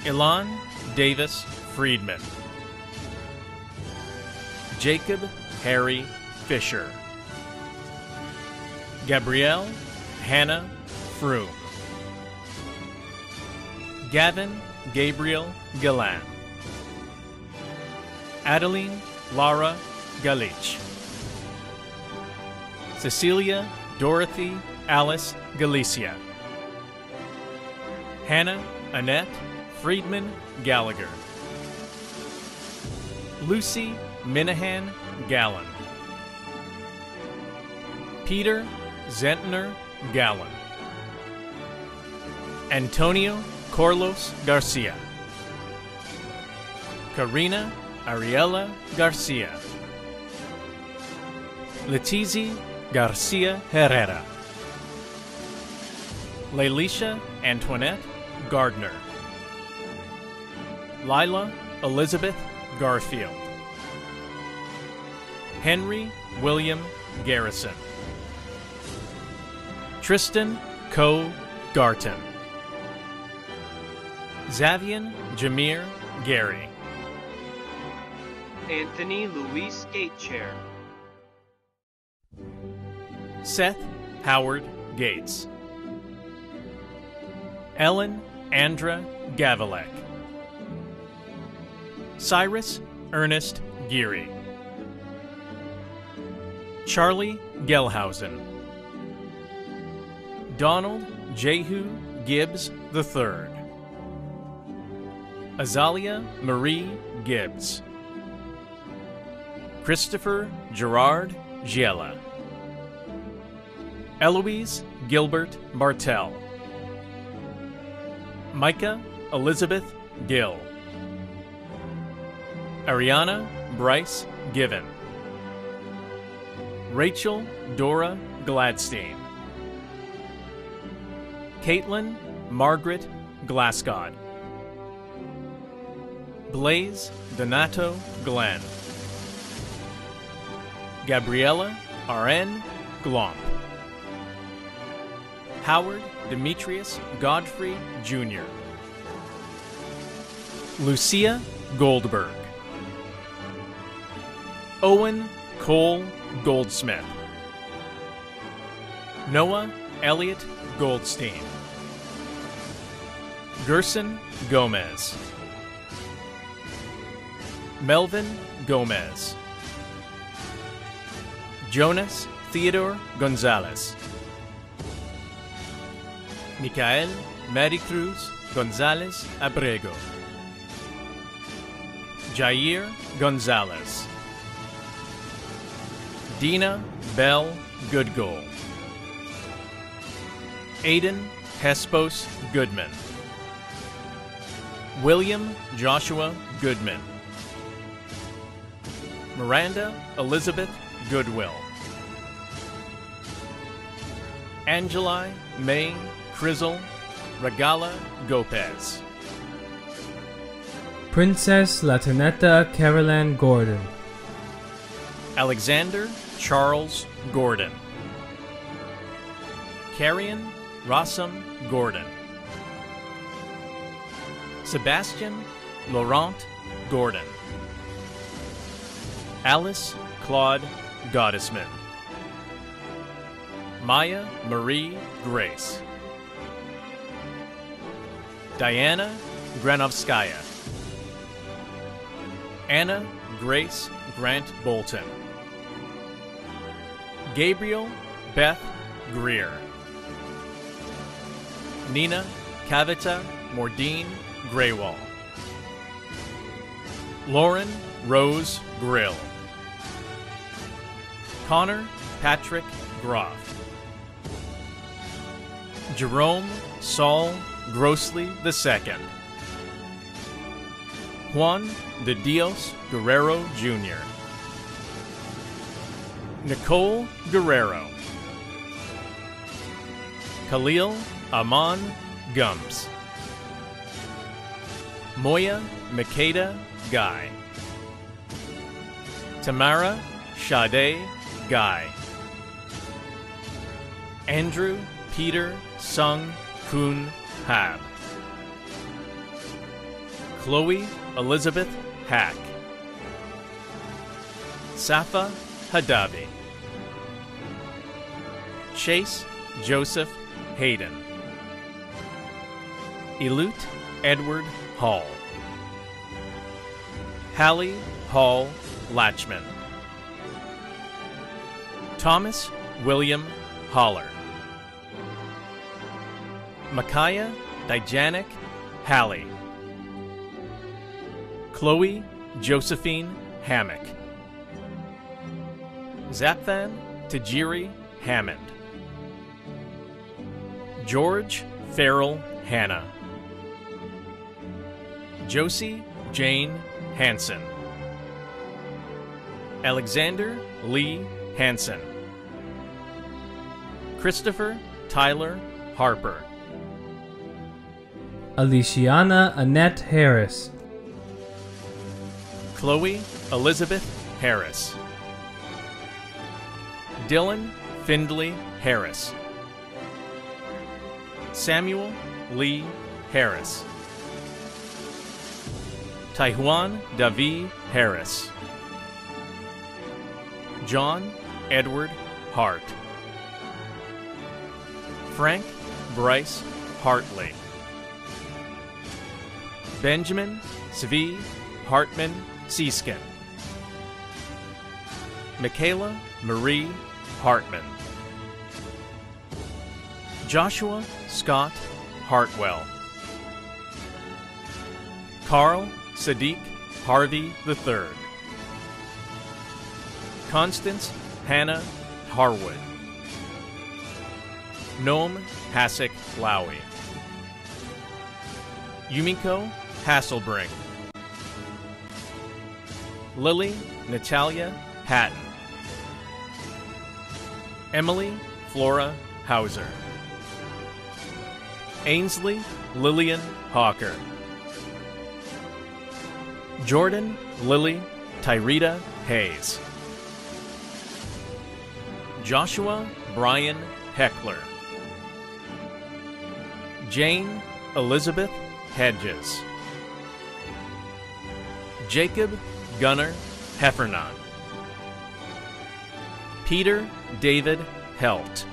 Ilan Davis Friedman. Jacob Harry Fisher. Gabrielle Hannah Froome. Gavin Gabriel Galan. Adeline Lara Galich. Cecilia Dorothy Alice Galicia. Hannah Annette Friedman Gallagher. Lucy Minahan Gallen. Peter Zentner Gallen. Antonio Carlos Garcia. Karina Ariela Garcia. Letizi Garcia Herrera. Lailisha Antoinette Gardner. Lila Elizabeth Garfield. Henry William Garrison. Tristan Coe Garton. Zavian Jameer Gary. Anthony Luis Gatechair. Seth Howard Gates. Ellen Andra Gavalek. Cyrus Ernest Geary. Charlie Gelhausen. Donald Jehu Gibbs III. Azalia Marie Gibbs. Christopher Gerard Giella. Eloise Gilbert Martell. Micah Elizabeth Gill. Ariana Bryce Given. Rachel Dora Gladstein. Caitlin Margaret Glasgow. Blaze Donato Glenn. Gabriella R.N. Glomp. Howard Demetrius Godfrey Jr. Lucia Goldberg. Owen Cole Goldsmith. Noah Elliott Goldstein. Gerson Gomez. Melvin Gomez. Jonas Theodore Gonzalez. Micael Maricruz Gonzalez Abrego. Jair Gonzalez. Dina Bell Goodgold. Aiden Hespos Goodman. William Joshua Goodman. Miranda Elizabeth Goodwill. Angeli May Crizzle Regala Gopez. Princess Latinetta Caroline Gordon. Alexander Charles Gordon. Carrion Rossum Gordon. Sebastian Laurent Gordon, Alice Claude Gottesman, Maya Marie Grace, Diana Granovskaya, Anna Grace Grant Bolton, Gabriel Beth Greer, Nina Kavita Mordine Graywall, Lauren Rose Grill, Connor Patrick Groff, Jerome Saul Grossley II, Juan de Dios Guerrero Jr., Nicole Guerrero, Khalil Aman Gums, Moya Makeda Guy, Tamara Sade Guy, Andrew Peter Sung Kun Hab, Chloe Elizabeth Hack, Safa Hadabi, Chase Joseph Hayden, Elut Edward Hall, Hallie Hall Latchman, Thomas William Holler, Micaiah Dijanik Halley, Chloe Josephine Hammock, Zapthan Tajiri Hammond, George Farrell Hanna, Josie Jane Hansen, Alexander Lee Hansen, Christopher Tyler Harper, Aliciana Annette Harris, Chloe Elizabeth Harris, Dylan Findley Harris, Samuel Lee Harris, Taihuan Davi Harris, John Edward Hart, Frank Bryce Hartley, Benjamin Svi Hartman Seaskin, Michaela Marie Hartman, Joshua Scott Hartwell, Carl Sadiq Harvey III, Constance Hannah Harwood, Noam Hasek Lowy, Yumiko Hasselbring, Lily Natalia Hatton, Emily Flora Hauser, Ainsley Lillian Hawker, Jordan Lily Tyrita Hayes, Joshua Brian Heckler, Jane Elizabeth Hedges, Jacob Gunnar Heffernan, Peter David Helt,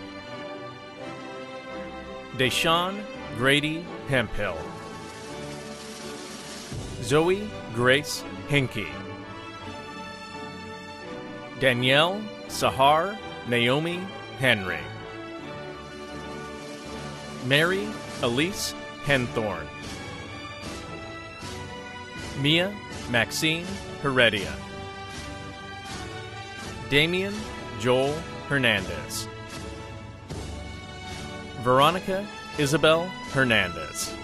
Deshaun Grady Hemphill, Zoe Grace Hinkie, Danielle Sahar Naomi Henry, Mary Elise Henthorne, Mia Maxine Heredia, Damian Joel Hernandez, Veronica Isabel Hernandez,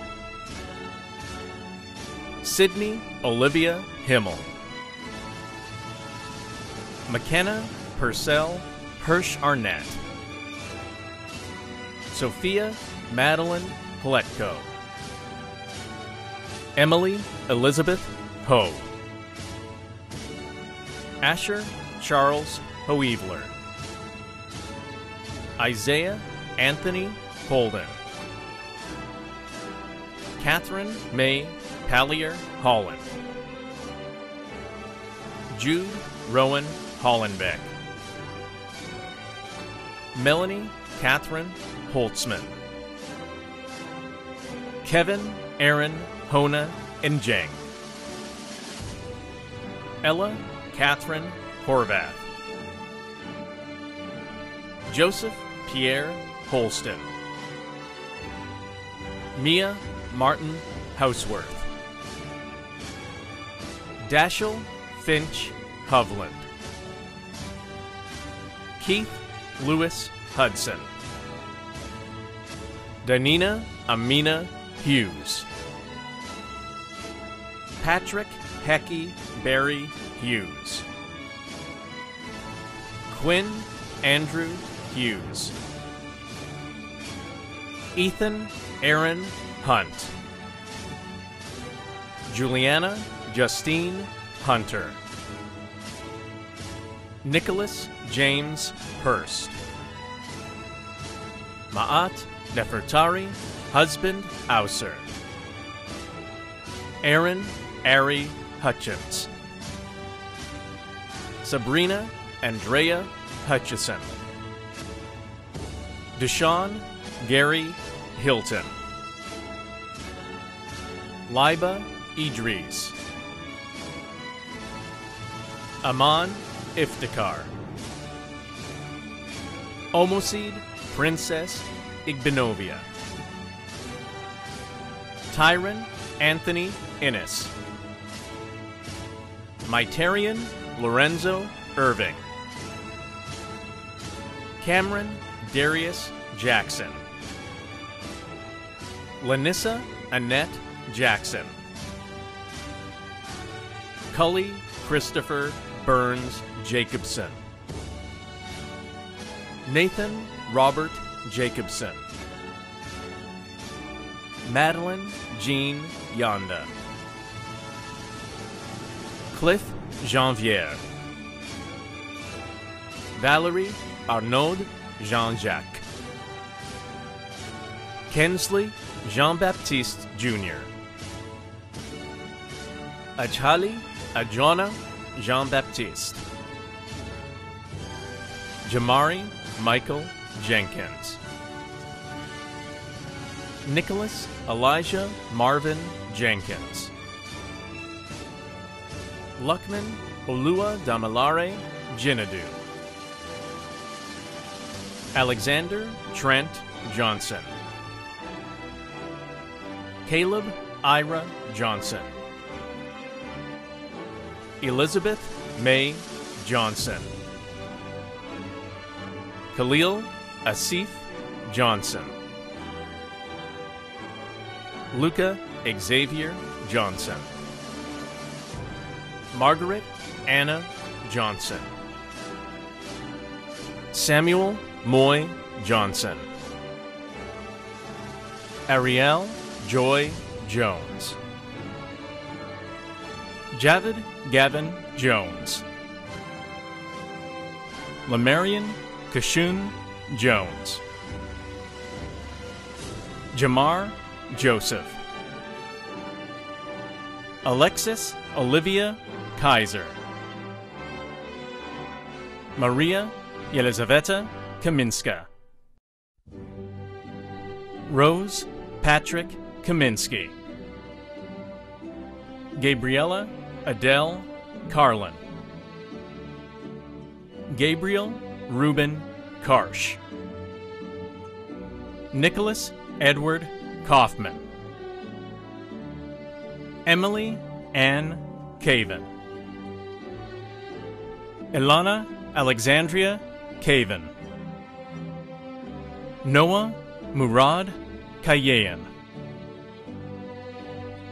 Sydney Olivia Himmel, McKenna Purcell Hirsch Arnett, Sophia Madeline Pletko, Emily Elizabeth Ho, Asher Charles Hoevler, Isaiah Anthony Holden, Catherine May Tallier Holland. Jude Rowan Hollenbeck. Melanie Catherine Holtzman. Kevin Aaron Hona Njang. Ella Catherine Horvath. Joseph Pierre Holston. Mia Martin Houseworth. Dashiell Finch Hovland. Keith Lewis Hudson. Danina Amina Hughes. Patrick Hecky Barry Hughes. Quinn Andrew Hughes. Ethan Aaron Hunt. Juliana Justine Hunter. Nicholas James Hurst. Ma'at Nefertari Husband Auser. Aaron Ari Hutchins. Sabrina Andrea Hutchison. Deshaun Gary Hilton. Liba Idris. Aman Iftikhar. Omoseed Princess Igbenovia. Tyron Anthony Innes. Mytarian Lorenzo Irving. Cameron Darius Jackson. Lanissa Annette Jackson. Cully Christopher Burns Jacobson. Nathan Robert Jacobson. Madeline Jean Yonda. Cliff Janvier. Valerie Arnaud Jean-Jacques. Kensley Jean-Baptiste Jr. Ajali Ajona Jean-Baptiste. Jamari Michael Jenkins. Nicholas Elijah Marvin Jenkins. Luckman Olua Damilare Jinadu. Alexander Trent Johnson. Caleb Ira Johnson. Elizabeth May Johnson. Khalil Asif Johnson. Luca Xavier Johnson. Margaret Anna Johnson. Samuel Moy Johnson. Ariel Joy Jones. Javid Gavin Jones. Lamarian Kashun Jones. Jamar Joseph. Alexis Olivia Kaiser. Maria Yelizaveta Kaminska. Rose Patrick Kaminsky. Gabriella Adele Carlin. Gabriel Ruben Karsh. Nicholas Edward Kaufman. Emily Ann Caven. Ilana Alexandria Caven. Noah Murad Kayean.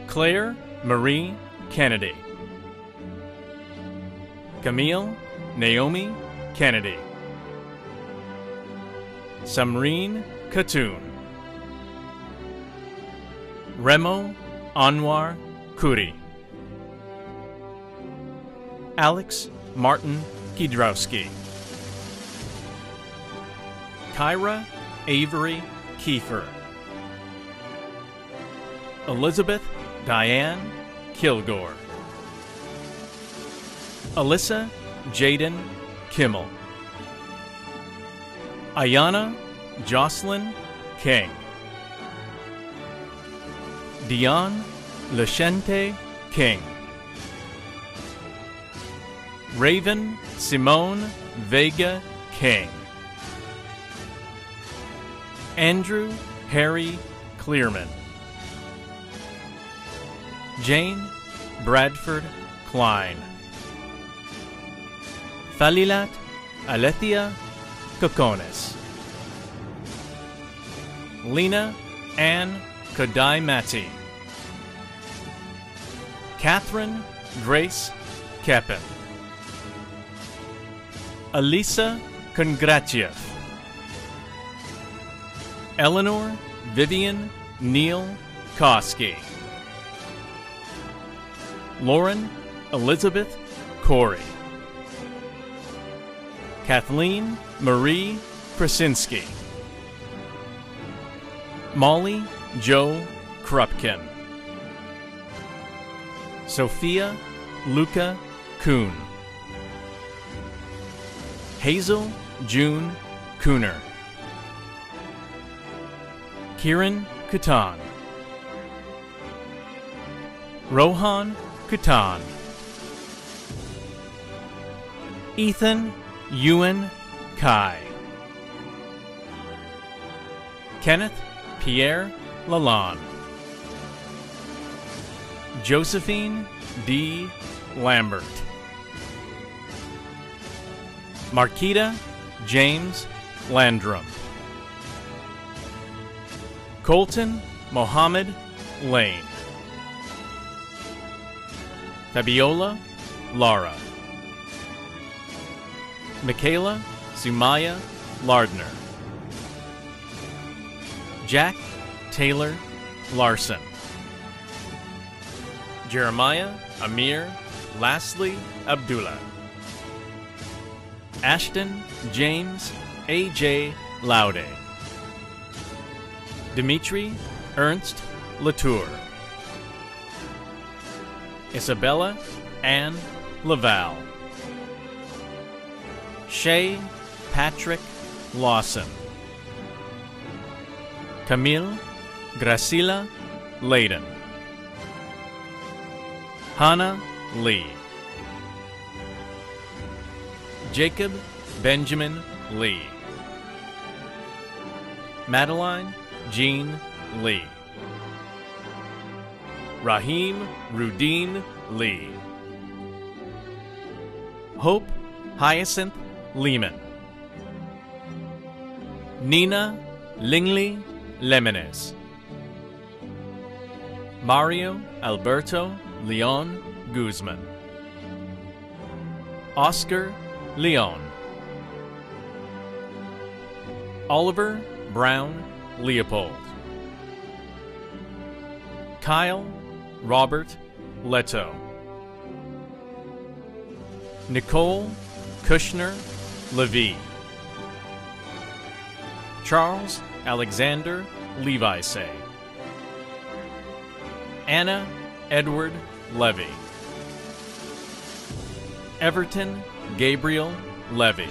Claire Marie Kennedy. Camille Naomi Kennedy. Samreen Khatoon. Remo Anwar Kuri. Alex Martin Kidrowski. Kyra Avery Kiefer. Elizabeth Diane Kilgore. Alyssa Jaden Kimmel. Ayana Jocelyn King. Dion Lashente King. Raven Simone Vega King. Andrew Harry Clearman. Jane Bradford Klein. Falilat Alethea Kokonis. Lena Ann Kodaimati. Catherine Grace Keppen. Elisa Kongratiev. Eleanor Vivian Neal Koski. Lauren Elizabeth Corey. Kathleen Marie Krasinski. Molly Jo Krupkin. Sophia Luca Kuhn. Hazel June Cooner. Kieran Kutan. Rohan Kutan. Ethan Ewan Kai. Kenneth Pierre Lalonde. Josephine D. Lambert. Marquita James Landrum. Colton Mohammed Lane. Fabiola Lara. Michaela Sumaya Lardner. Jack Taylor Larson. Jeremiah Amir Lastly Abdullah. Ashton James A.J. Laude. Dimitri Ernst Latour. Isabella Ann Laval. Shay Patrick Lawson. Camille Gracila Layden. Hannah Lee. Jacob Benjamin Lee. Madeline Jean Lee. Raheem Rudine Lee. Hope Hyacinth Lehman. Nina Lingley Lemones. Mario Alberto Leon Guzman. Oscar Leon. Oliver Brown Leopold. Kyle Robert Leto. Nicole Kushner Levy. Charles Alexander Levisay. Anna Edward Levy. Everton Gabriel Levy.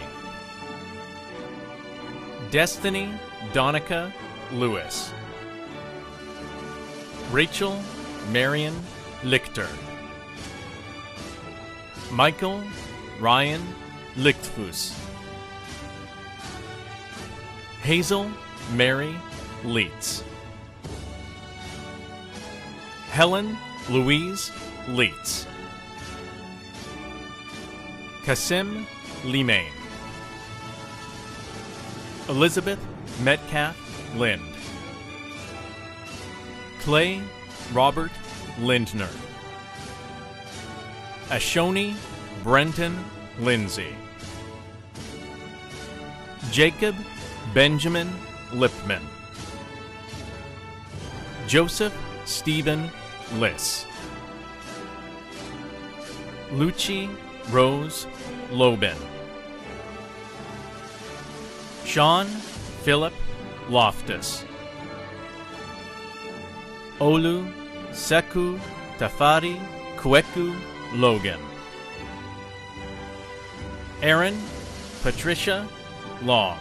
Destiny Donica Lewis. Rachel Marion Lichter. Michael Ryan Lichtfuss. Hazel Mary Leitz. Helen Louise Leitz. Kasim Limain. Elizabeth Metcalf Lind. Clay Robert Lindner. Ashoni Brenton Lindsay. Jacob Benjamin Lipman. Joseph Stephen Liss. Lucci Rose Lobin. Sean Philip Loftus. Olu Seku Tafari Kweku Logan. Erin Patricia Long.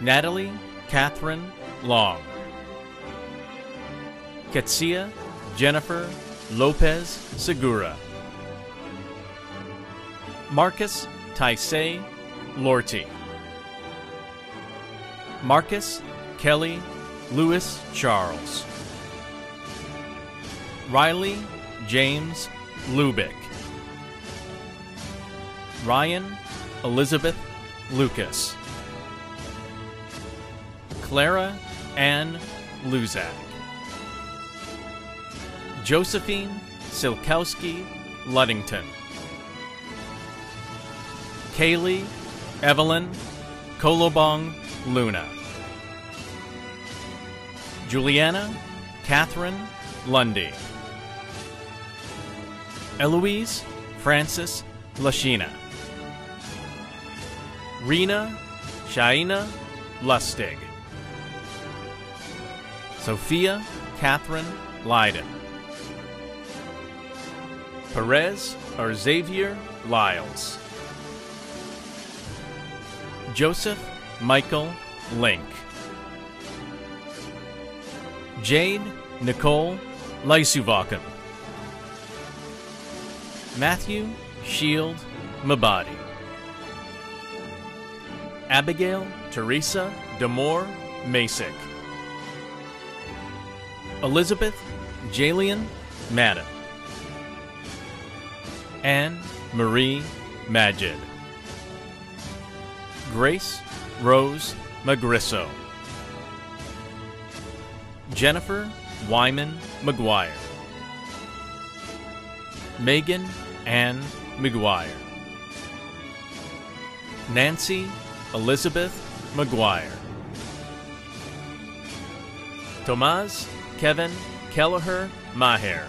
Natalie Catherine Long. Ketsia Jennifer Lopez Segura. Marcus Taisei Lorty. Marcus Kelly Lewis Charles. Riley James Lubick. Ryan Elizabeth Lucas. Clara Ann Luzak. Josephine Silkowski Luddington. Kaylee Evelyn Kolobong Luna. Juliana Catherine Lundy. Eloise Francis Lashina. Rena Shaina Lustig. Sophia Catherine Leiden. Perez or Xavier Lyles. Joseph Michael Link. Jade Nicole Lysuvakan. Matthew Shield Mabadi. Abigail Teresa Demore Masick. Elizabeth Jalian Madden. Anne Marie Majid. Grace Rose Magrisso. Jennifer Wyman McGuire. Megan Ann McGuire. Nancy Elizabeth McGuire. Tomas Kevin Kelleher Maher.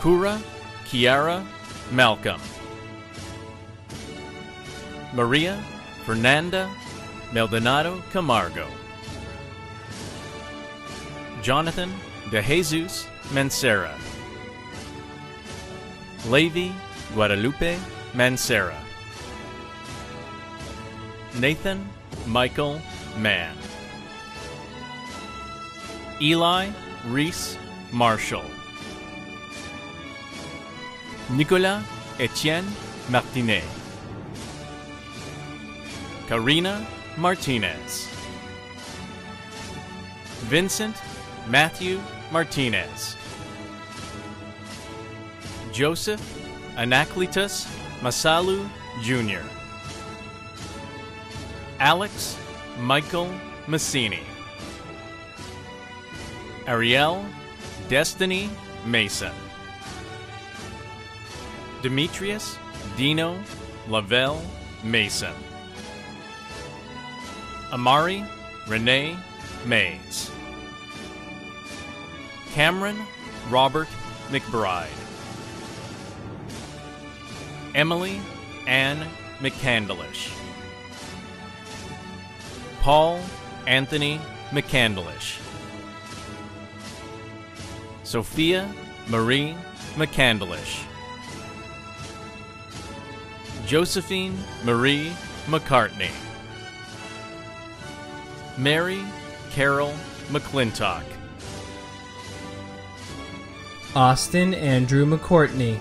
Kura Kiara Malcolm. Maria Fernanda Maldonado Camargo. Jonathan De Jesus Mancera. Levi Guadalupe Mancera. Nathan Michael Mann. Eli Reese Marshall. Nicolas Etienne Martinet. Karina Martinez. Vincent Matthew Martinez. Joseph Anacletus Masalu Jr. Alex Michael Massini. Ariel Destiny Mason. Demetrius Dino Lavelle Mason. Amari Renee Mays. Cameron Robert McBride. Emily Ann McCandlish. Paul Anthony McCandlish. Sophia Marie McCandlish. Josephine Marie McCartney. Mary Carol McClintock. Austin Andrew McCourtney.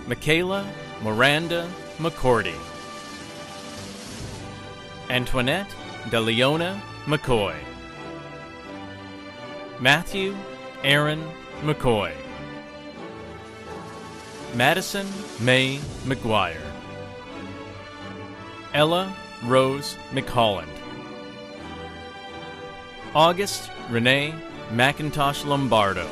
Michaela Miranda McCordy. Antoinette DeLeona McCoy. Matthew Aaron McCoy. Madison May McGuire. Ella Rose McHolland. August Renee McIntosh Lombardo.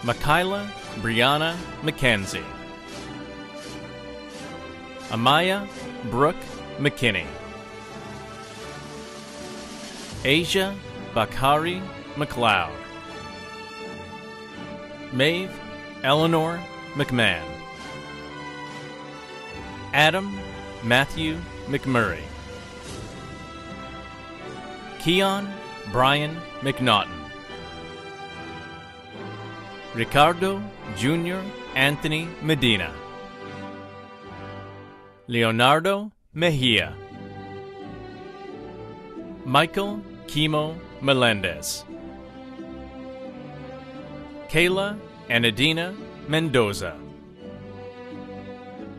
Michaela Brianna McKenzie. Amaya Brooke McKinney. Asia Bakari McLeod. Maeve Eleanor McMahon. Adam Matthew McMurray. Keon Brian McNaughton. Ricardo Jr. Anthony Medina. Leonardo Mejia. Michael Kimo Melendez. Kayla Anadina Mendoza.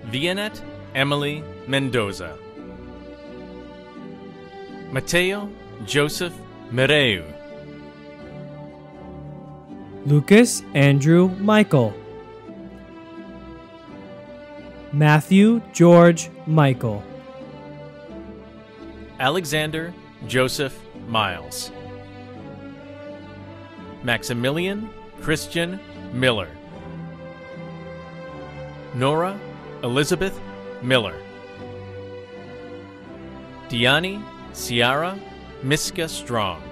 Vianet Emily Mendoza. Mateo Joseph Mereu. Lucas Andrew Michael. Matthew George Michael. Alexander Joseph Miles. Maximilian Christian Miller. Nora Elizabeth Miller. Diani Ciara Miska Strong.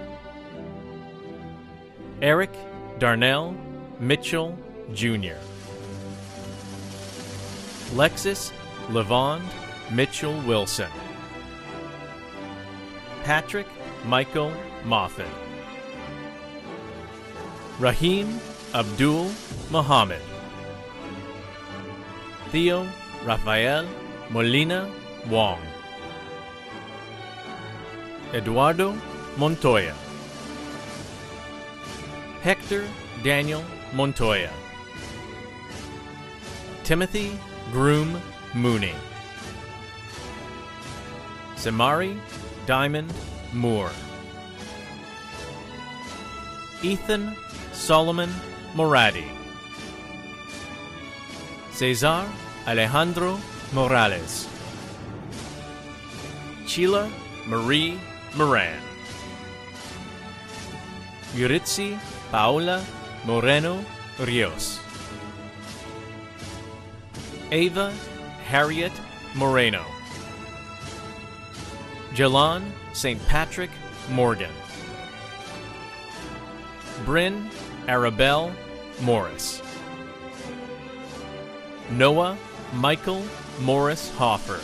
Eric Darnell Mitchell Jr. Lexus Levond Mitchell Wilson. Patrick Michael Moffat. Rahim Abdul Muhammad. Theo Rafael Molina Wong. Eduardo Montoya. Hector Daniel Montoya. Timothy Groom Mooney. Samari Diamond Moore. Ethan Solomon Moradi. Cesar Alejandro Morales. Sheila Marie Moran. Yuritsi Paola Moreno Rios. Ava Harriet Moreno. Jalan St. Patrick Morgan. Bryn Arabelle Morris. Noah Michael Morris Hoffer.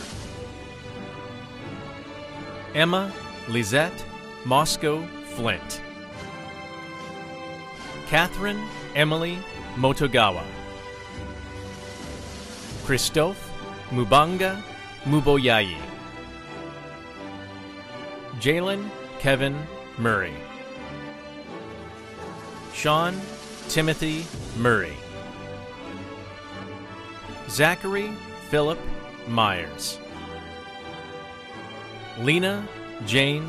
Emma Lizette Moscow Flint. Catherine Emily Motogawa. Christophe Mubanga Muboyayi. Jalen Kevin Murray. Sean Timothy Murray. Zachary Philip Myers. Lena Jane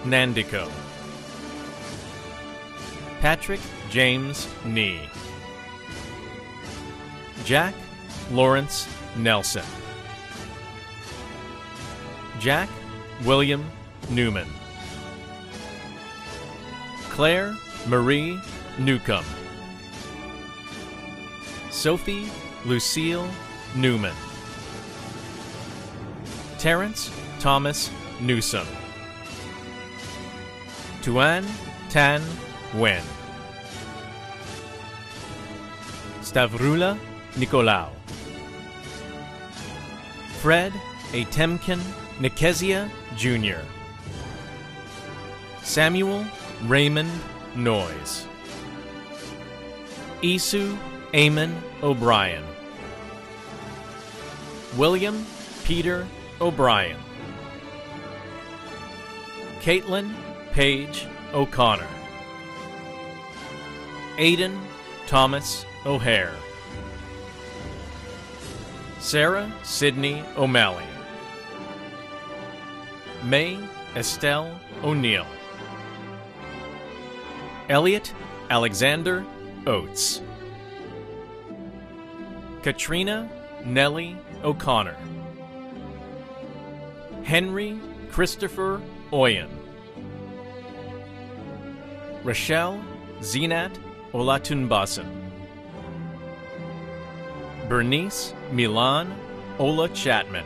Nandico. Patrick James Nee. Jack Lawrence Nelson. Jack William Newman. Claire Marie Newcomb. Sophie Lucille Newman. Terrence Thomas Newsom. Tuan Tan Wen. Stavrula Nicolau. Fred A. Temkin Nikesia Jr. Samuel Raymond Noyes. Isu Eamon O'Brien. William Peter O'Brien. Caitlin Paige O'Connor. Aidan Thomas O'Hare. Sarah Sidney O'Malley. May Estelle O'Neill. Elliot Alexander Oates. Katrina Nellie O'Connor. Henry Christopher Oyen. Rochelle Zinat Olatunbasan. Bernice Milan Ola Chatman.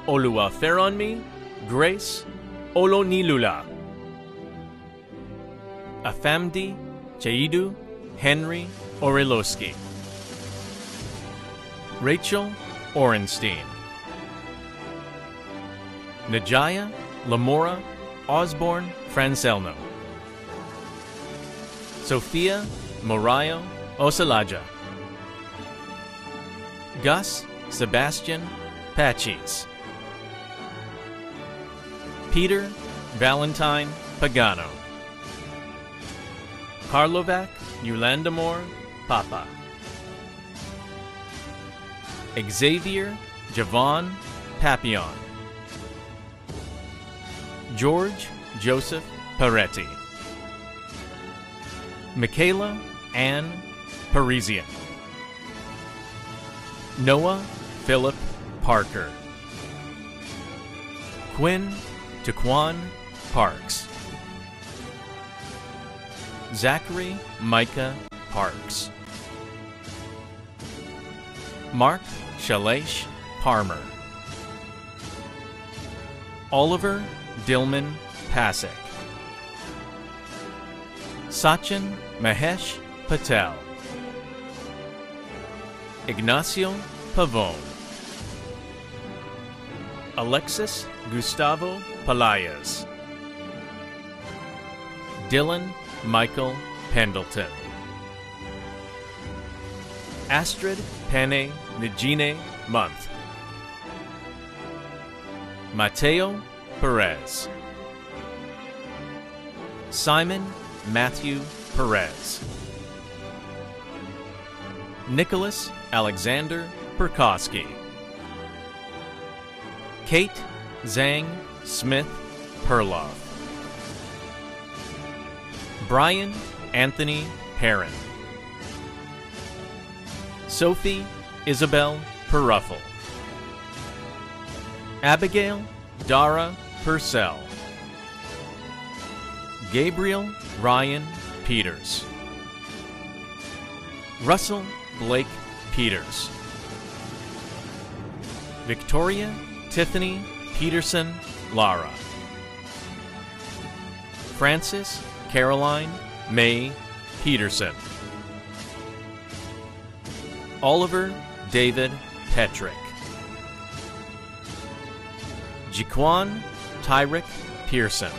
Oluwaferonmi Grace Olonilula. Afamdi Chaidu Henry Oreloski. Rachel Orenstein. Najaya Lamora Osborne Francelno, Sofia Morayo Osalaja, Gus Sebastian Pachis, Peter Valentine Pagano, Karlovac Yulandamor Papa, Xavier Javon Papillon, George Joseph Peretti, Michaela Ann Parisian, Noah Philip Parker, Quinn Taquan Parks, Zachary Micah Parks, Mark Shalesh Parmer, Oliver Dillman Pasek, Sachin Mahesh Patel, Ignacio Pavone, Alexis Gustavo Pelayas, Dylan Michael Pendleton, Astrid Pane Nijine Month, Mateo Perez, Simon Matthew Perez, Nicholas Alexander Perkowski, Kate Zhang Smith Perloff, Brian Anthony Perrin, Sophie Isabel Peruffle, Abigail Dara Purcell, Gabriel Ryan Peters, Russell Blake Peters, Victoria Tiffany Peterson Lara, Frances Caroline May Peterson, Oliver David Petrick, Jaquan Tyrick Pearson,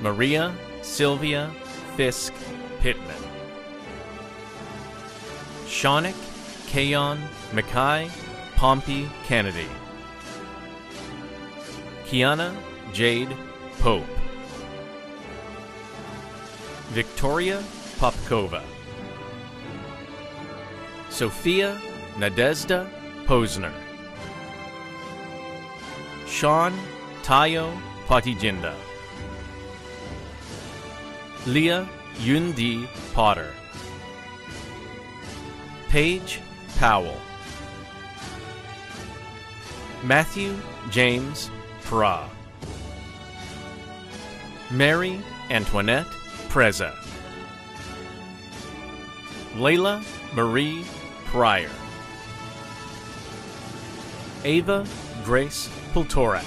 Maria Sylvia Fisk Pittman, Shaunik Kayon Mackay Pompey Kennedy, Kiana Jade Pope, Victoria Popkova, Sophia Nadezhda Posner, Sean Tayo Patijinda, Leah Yundi Potter, Paige Powell, Matthew James Pra, Mary Antoinette Preza, Layla Marie Pryor, Ava Grace Pultorak,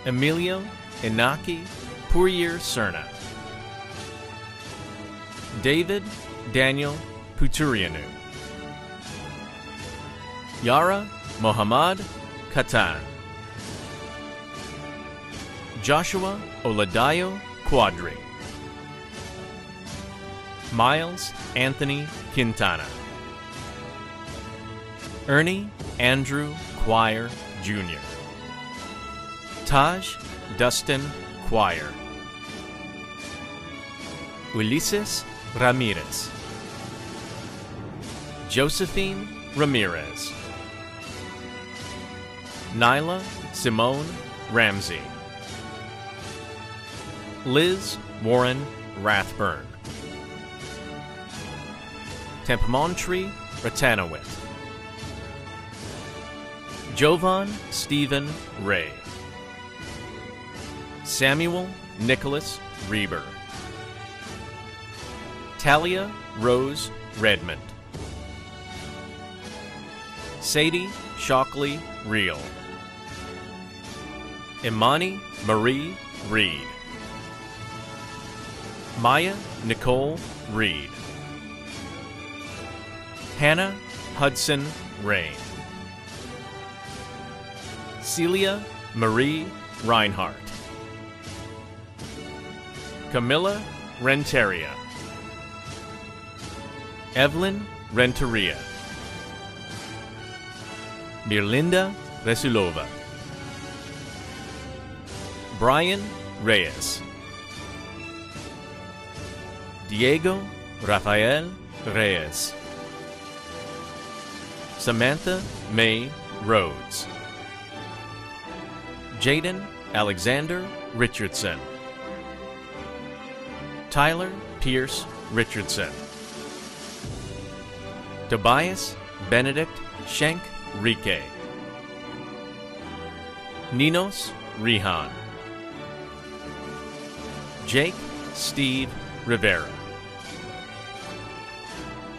Emilio Inaki Puryear Cerna, David Daniel Puturianu, Yara Mohammad Katan, Joshua Oladayo Quadri, Miles Anthony Quintana, Ernie Andrew Quire Jr., Taj Dustin Quire, Ulises Ramirez, Josephine Ramirez, Nyla Simone Ramsey, Liz Warren Rathburn, Templemontree Ratanowit, Jovan Stephen Ray, Samuel Nicholas Reber, Talia Rose Redmond, Sadie Shockley Reel, Imani Marie Reed, Maya Nicole Reed, Hannah Hudson Rain, Cecilia Marie Reinhardt. Camilla Renteria. Evelyn Renteria. Mirlinda Resulova. Brian Reyes. Diego Rafael Reyes. Samantha May Rhodes. Jaden Alexander Richardson. Tyler Pierce Richardson. Tobias Benedict Schenk Rique. Ninos Rihan. Jake Steve Rivera.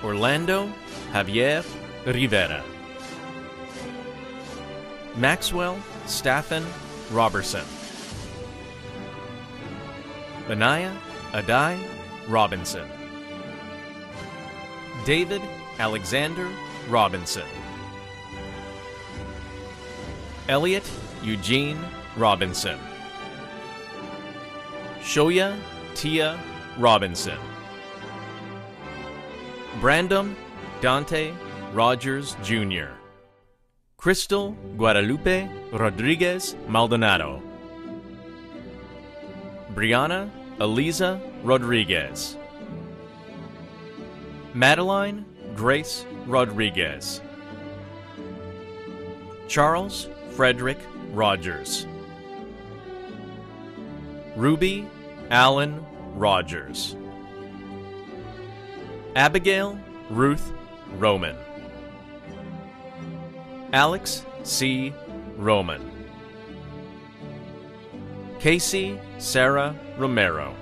Orlando Javier Rivera. Maxwell Staffen Robertson. Benaiah Adai Robinson. David Alexander Robinson. Elliot Eugene Robinson. Shoya Tia Robinson. Brandon Dante Rogers Jr. Crystal Guadalupe Rodriguez Maldonado. Brianna Eliza Rodriguez. Madeline Grace Rodriguez. Charles Frederick Rogers. Ruby Allen Rogers. Abigail Ruth Roman. Alex C. Roman. Casey Sarah Romero.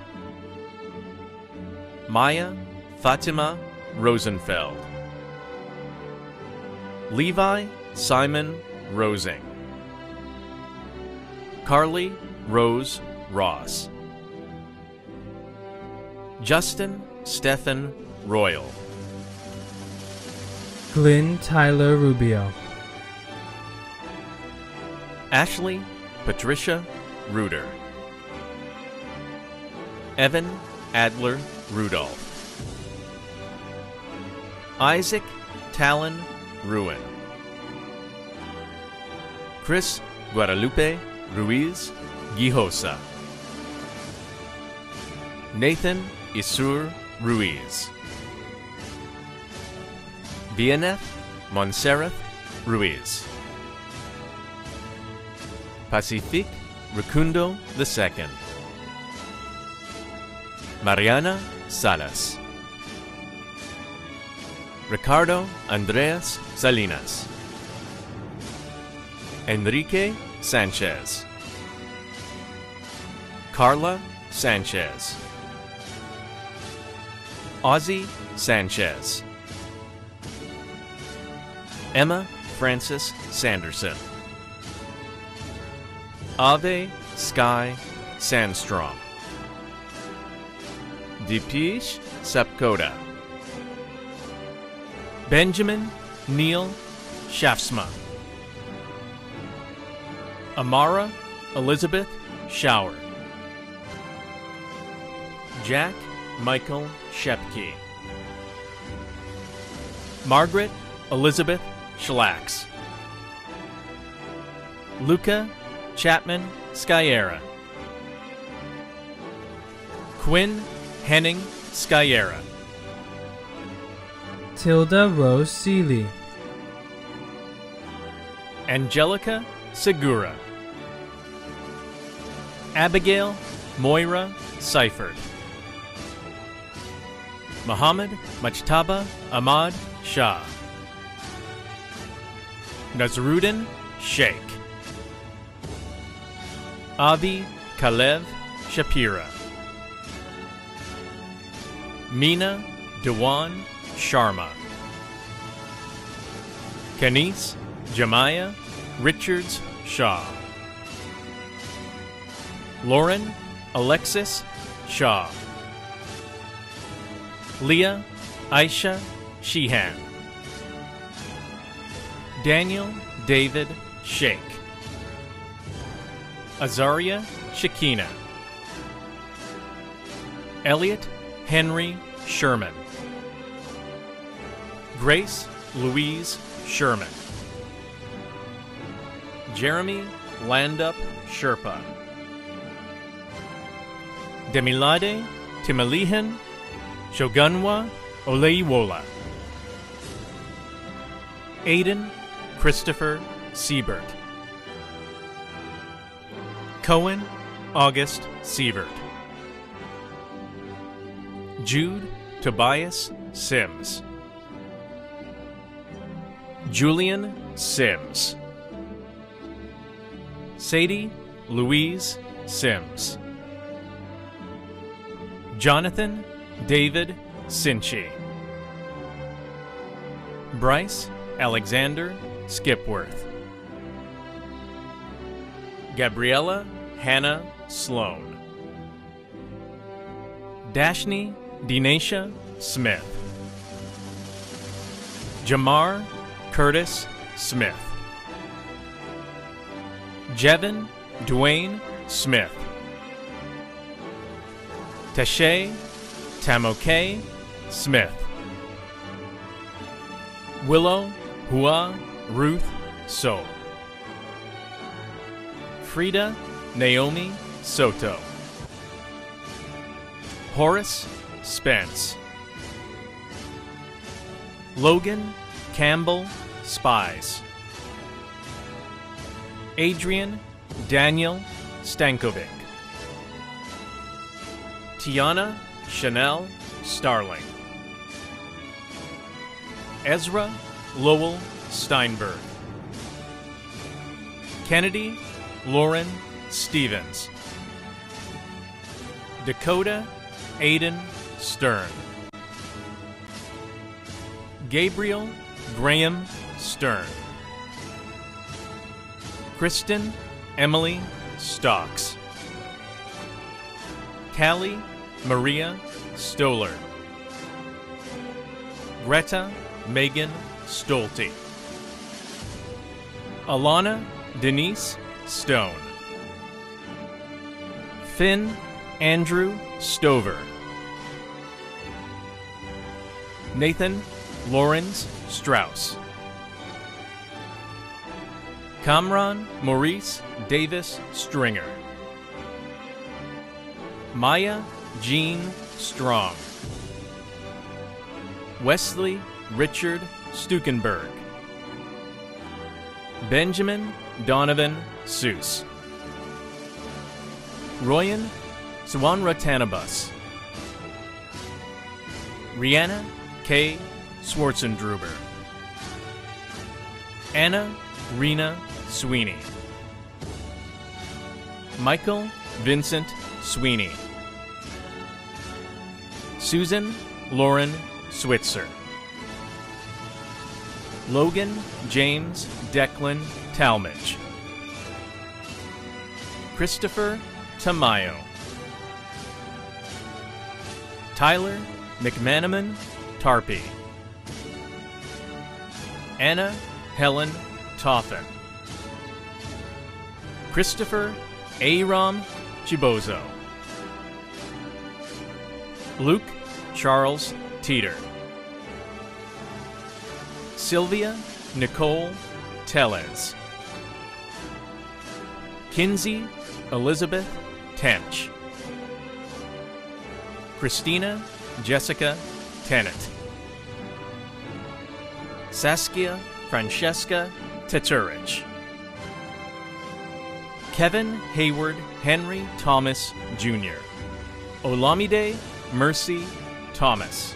Maya Fatima Rosenfeld. Levi Simon Rosing. Carly Rose Ross. Justin Stephen Royal. Glynn Tyler Rubio. Ashley Patricia Reuter. Evan Adler Rudolph. Isaac Talon Ruin. Chris Guadalupe Ruiz Guijosa. Nathan Isur Ruiz. Vieneth Monserrat Ruiz. Pacific Recundo II. Mariana Salas. Ricardo Andreas Salinas. Enrique Sanchez. Carla Sanchez. Ozzy Sanchez. Emma Francis Sanderson. Ave Sky Sandstrom. Dipesh Sapkoda. Benjamin Neil Shafsma. Amara Elizabeth Shower. Jack Michael Shepke. Margaret Elizabeth Schlax. Luca Chapman Skyera. Quinn Henning Skyera. Tilda Rose Seeley. Angelica Segura. Abigail Moira Seifert. Muhammad Majtaba Ahmad Shah. Nazruddin Sheikh. Avi Kalev Shapira. Mina Dewan Sharma. Kanis Jamaya Richards Shaw. Lauren Alexis Shaw. Leah Aisha Sheehan. Daniel David Sheikh. Azaria Shakina. Elliot Henry Sherman. Grace Louise Sherman. Jeremy Landup Sherpa. Demilade Timalihan Shogunwa Oleiwola. Aiden Christopher Siebert. Cohen August Siebert. Jude Tobias Sims. Julian Sims. Sadie Louise Sims. Jonathan David Sinchi. Bryce Alexander Skipworth. Gabriella Hannah Sloan. Dashni Dinasha Smith. Jamar Curtis Smith. Jevin Dwayne Smith. Tashay Tamoke Smith. Willow Hua Ruth So. Frida Naomi Soto. Horace Spence. Logan Campbell Spies. Adrian Daniel Stankovic. Tiana Chanel Starling. Ezra Lowell Steinberg. Kennedy Lauren Stevens. Dakota Aiden Stern. Gabriel Graham Stern. Kristen Emily Stocks. Callie Maria Stoller. Greta Megan Stolte. Alana Denise Stone. Finn Andrew Stover. Nathan Lawrence Strauss. Kamran Maurice Davis Stringer. Maya Jean Strong. Wesley Richard Stukenberg. Benjamin Donovan Seuss. Royan Swanratanabus. Rihanna K. Schwarzendruber. Anna Rena Sweeney. Michael Vincent Sweeney. Susan Lauren Switzer. Logan James Declan Talmadge. Christopher Tamayo. Tyler McManaman Tarpey. Anna Helen Toffin. Christopher Aram Chibozo. Luke Charles Teeter. Sylvia Nicole Tellez. Kinsey Elizabeth Tench. Christina Jessica Tennant. Saskia Francesca Teturich. Kevin Hayward Henry Thomas Jr. Olamide Mercy Thomas.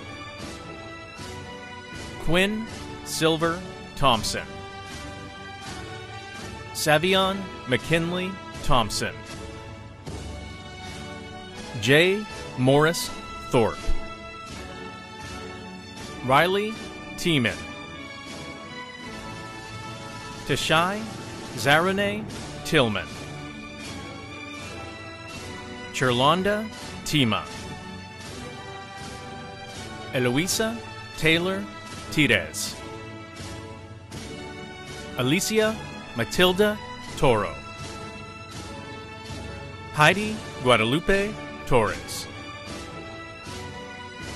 Quinn Silver Thompson. Savion McKinley Thompson. J. Morris Thorpe. Riley Tiemann. Tashai Zarune Tillman. Cherlonda Tima. Eloisa Taylor Tires. Alicia Matilda Toro. Heidi Guadalupe Torres.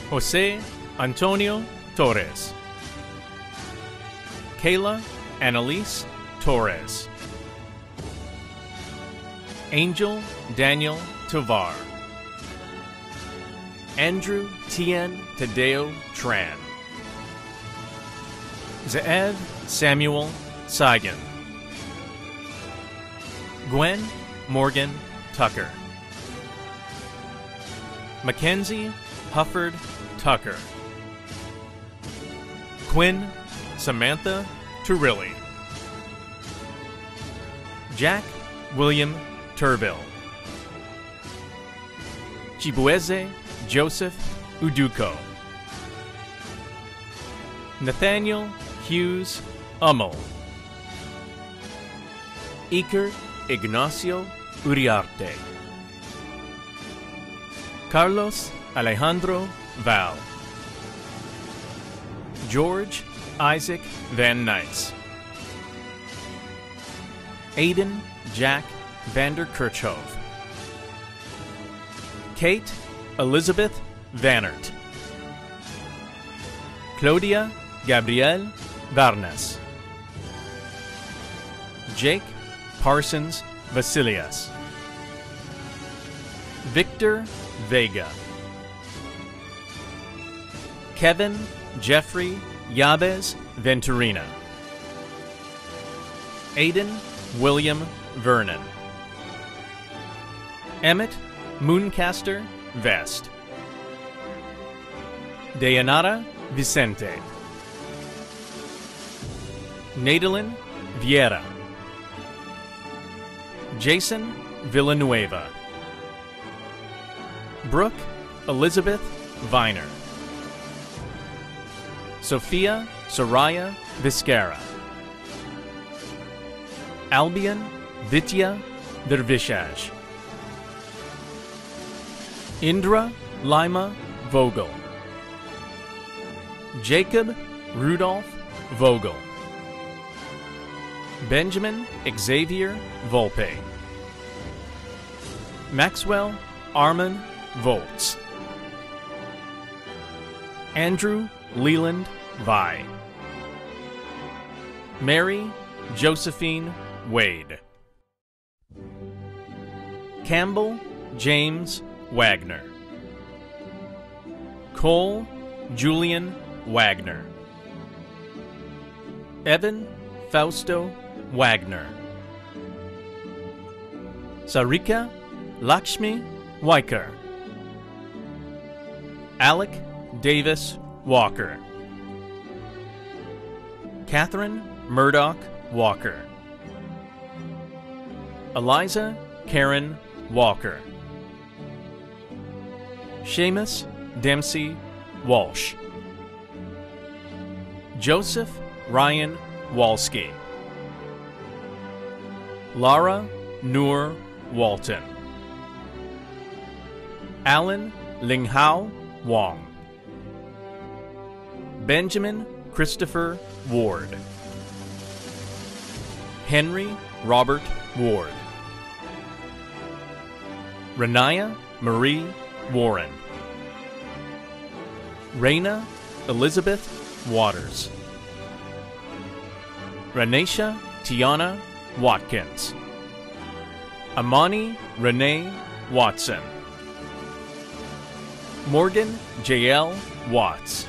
Jose Antonio Torres. Kayla Annalise Torres. Angel Daniel Tovar. Andrew Tien Tadeo Tran. Zaev Samuel Saigan. Gwen Morgan Tucker. Mackenzie Hufford Tucker. Quinn Samantha Turilli. Jack William Turville. Chibueze Joseph Uduko. Nathaniel Hughes Ummel. Iker Ignacio Uriarte. Carlos Alejandro Val. George Isaac Van Nuys. Aiden Jack Vander Kirchhoff. Kate Elizabeth Vannert. Claudia Gabrielle Varnes. Jake Parsons Vasilias. Victor Vega. Kevin Jeffrey Yabez Venturina. Aiden William Vernon. Emmett Mooncaster Vest. Dayanara Vicente. Nadalyn Vieira. Jason Villanueva. Brooke Elizabeth Viner. Sophia Soraya Vizcara. Albion Vitya Dervishaj. Indra Lima Vogel. Jacob Rudolph Vogel. Benjamin Xavier Volpe. Maxwell Armin Volts. Andrew Leland Vi. Mary Josephine Wade. Campbell James Wagner. Cole Julian Wagner. Evan Fausto Wagner. Sarika Lakshmi Weicker. Alec Davis Walker. Catherine Murdoch Walker. Eliza Karen Walker. Seamus Dempsey Walsh. Joseph Ryan Walski. Lara Noor Walton. Alan Linghao Wong. Benjamin Christopher Ward. Henry Robert Ward. Renaya Marie Warren. Raina Elizabeth Waters. Renisha Tiana Watkins. Amani Renee Watson. Morgan J.L. Watts.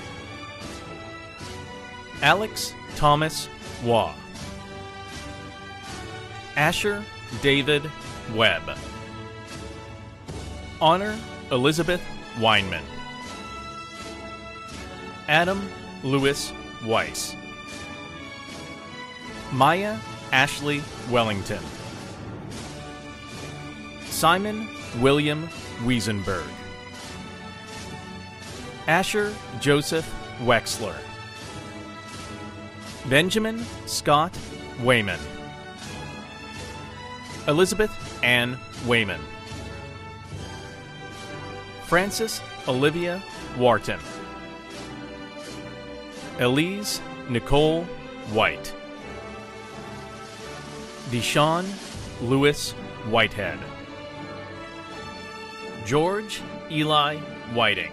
Alex Thomas Waugh. Asher David Webb. Honor Elizabeth Weinman. Adam Lewis Weiss. Maya Ashley Wellington. Simon William Wiesenberg. Asher Joseph Wexler. Benjamin Scott Wayman. Elizabeth Ann Wayman. Frances Olivia Wharton. Elise Nicole White. Deshaun Lewis Whitehead. George Eli Whiting.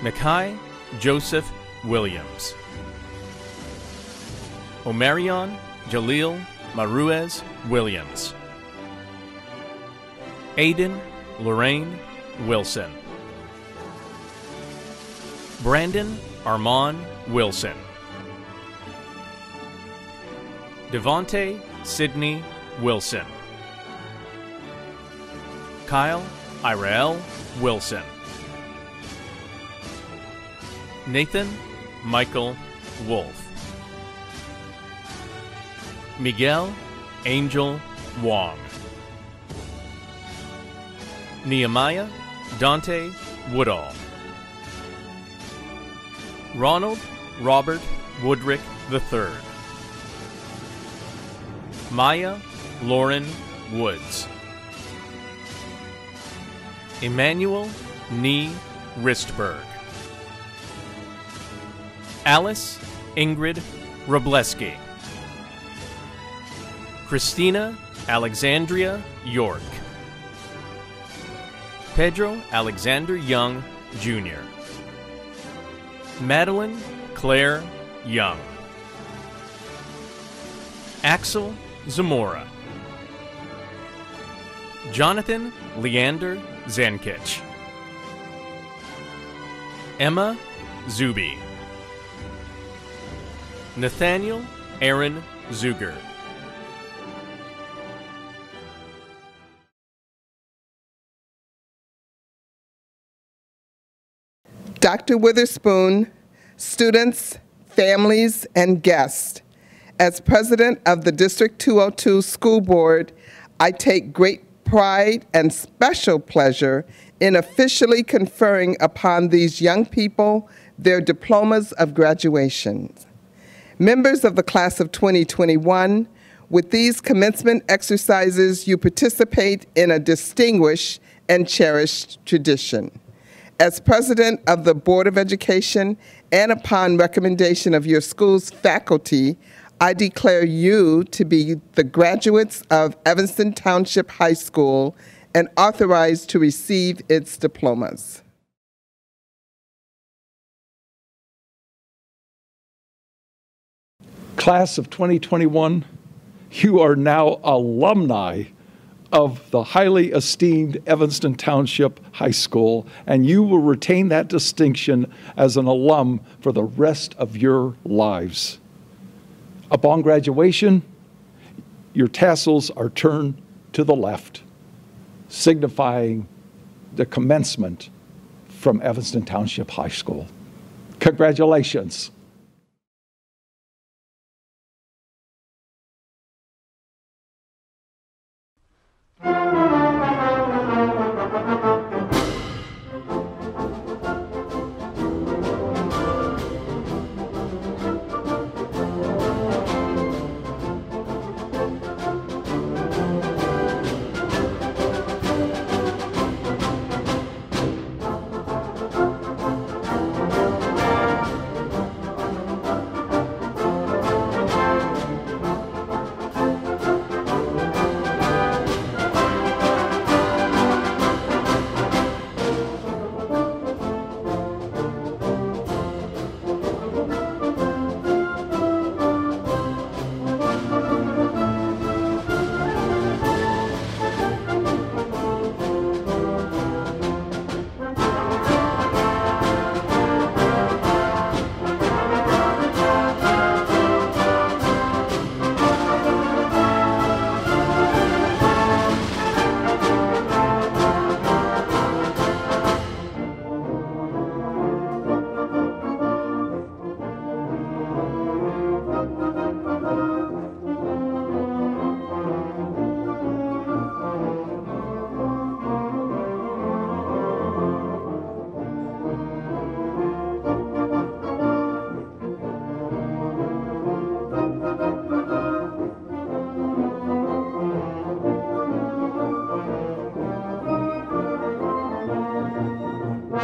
Nakai Joseph Williams. Omarion Jalil Maruez Williams. Aiden Lorraine Wilson. Brandon Armand Wilson. Devontae Sidney Wilson. Kyle Irael Wilson. Nathan Michael Wolf. Miguel Angel Wong. Nehemiah Dante Woodall. Ronald Robert Woodrick III. Maya Lauren Woods. Emmanuel Nee Ristberg. Alice Ingrid Robleski. Christina Alexandria York. Pedro Alexander Young, Jr. Madeline Claire Young. Axel Zamora. Jonathan Leander Zankich. Emma Zuby. Nathaniel Aaron Zuger. Dr. Witherspoon, students, families, and guests, as president of the District 202 School Board, I take great pride and special pleasure in officially conferring upon these young people their diplomas of graduation. Members of the class of 2021, with these commencement exercises, you participate in a distinguished and cherished tradition. As president of the Board of Education and upon recommendation of your school's faculty, I declare you to be the graduates of Evanston Township High School and authorized to receive its diplomas. Class of 2021, you are now alumni of the highly esteemed Evanston Township High School, and you will retain that distinction as an alum for the rest of your lives. Upon graduation, your tassels are turned to the left, signifying the commencement from Evanston Township High School. Congratulations.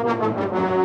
Thank you.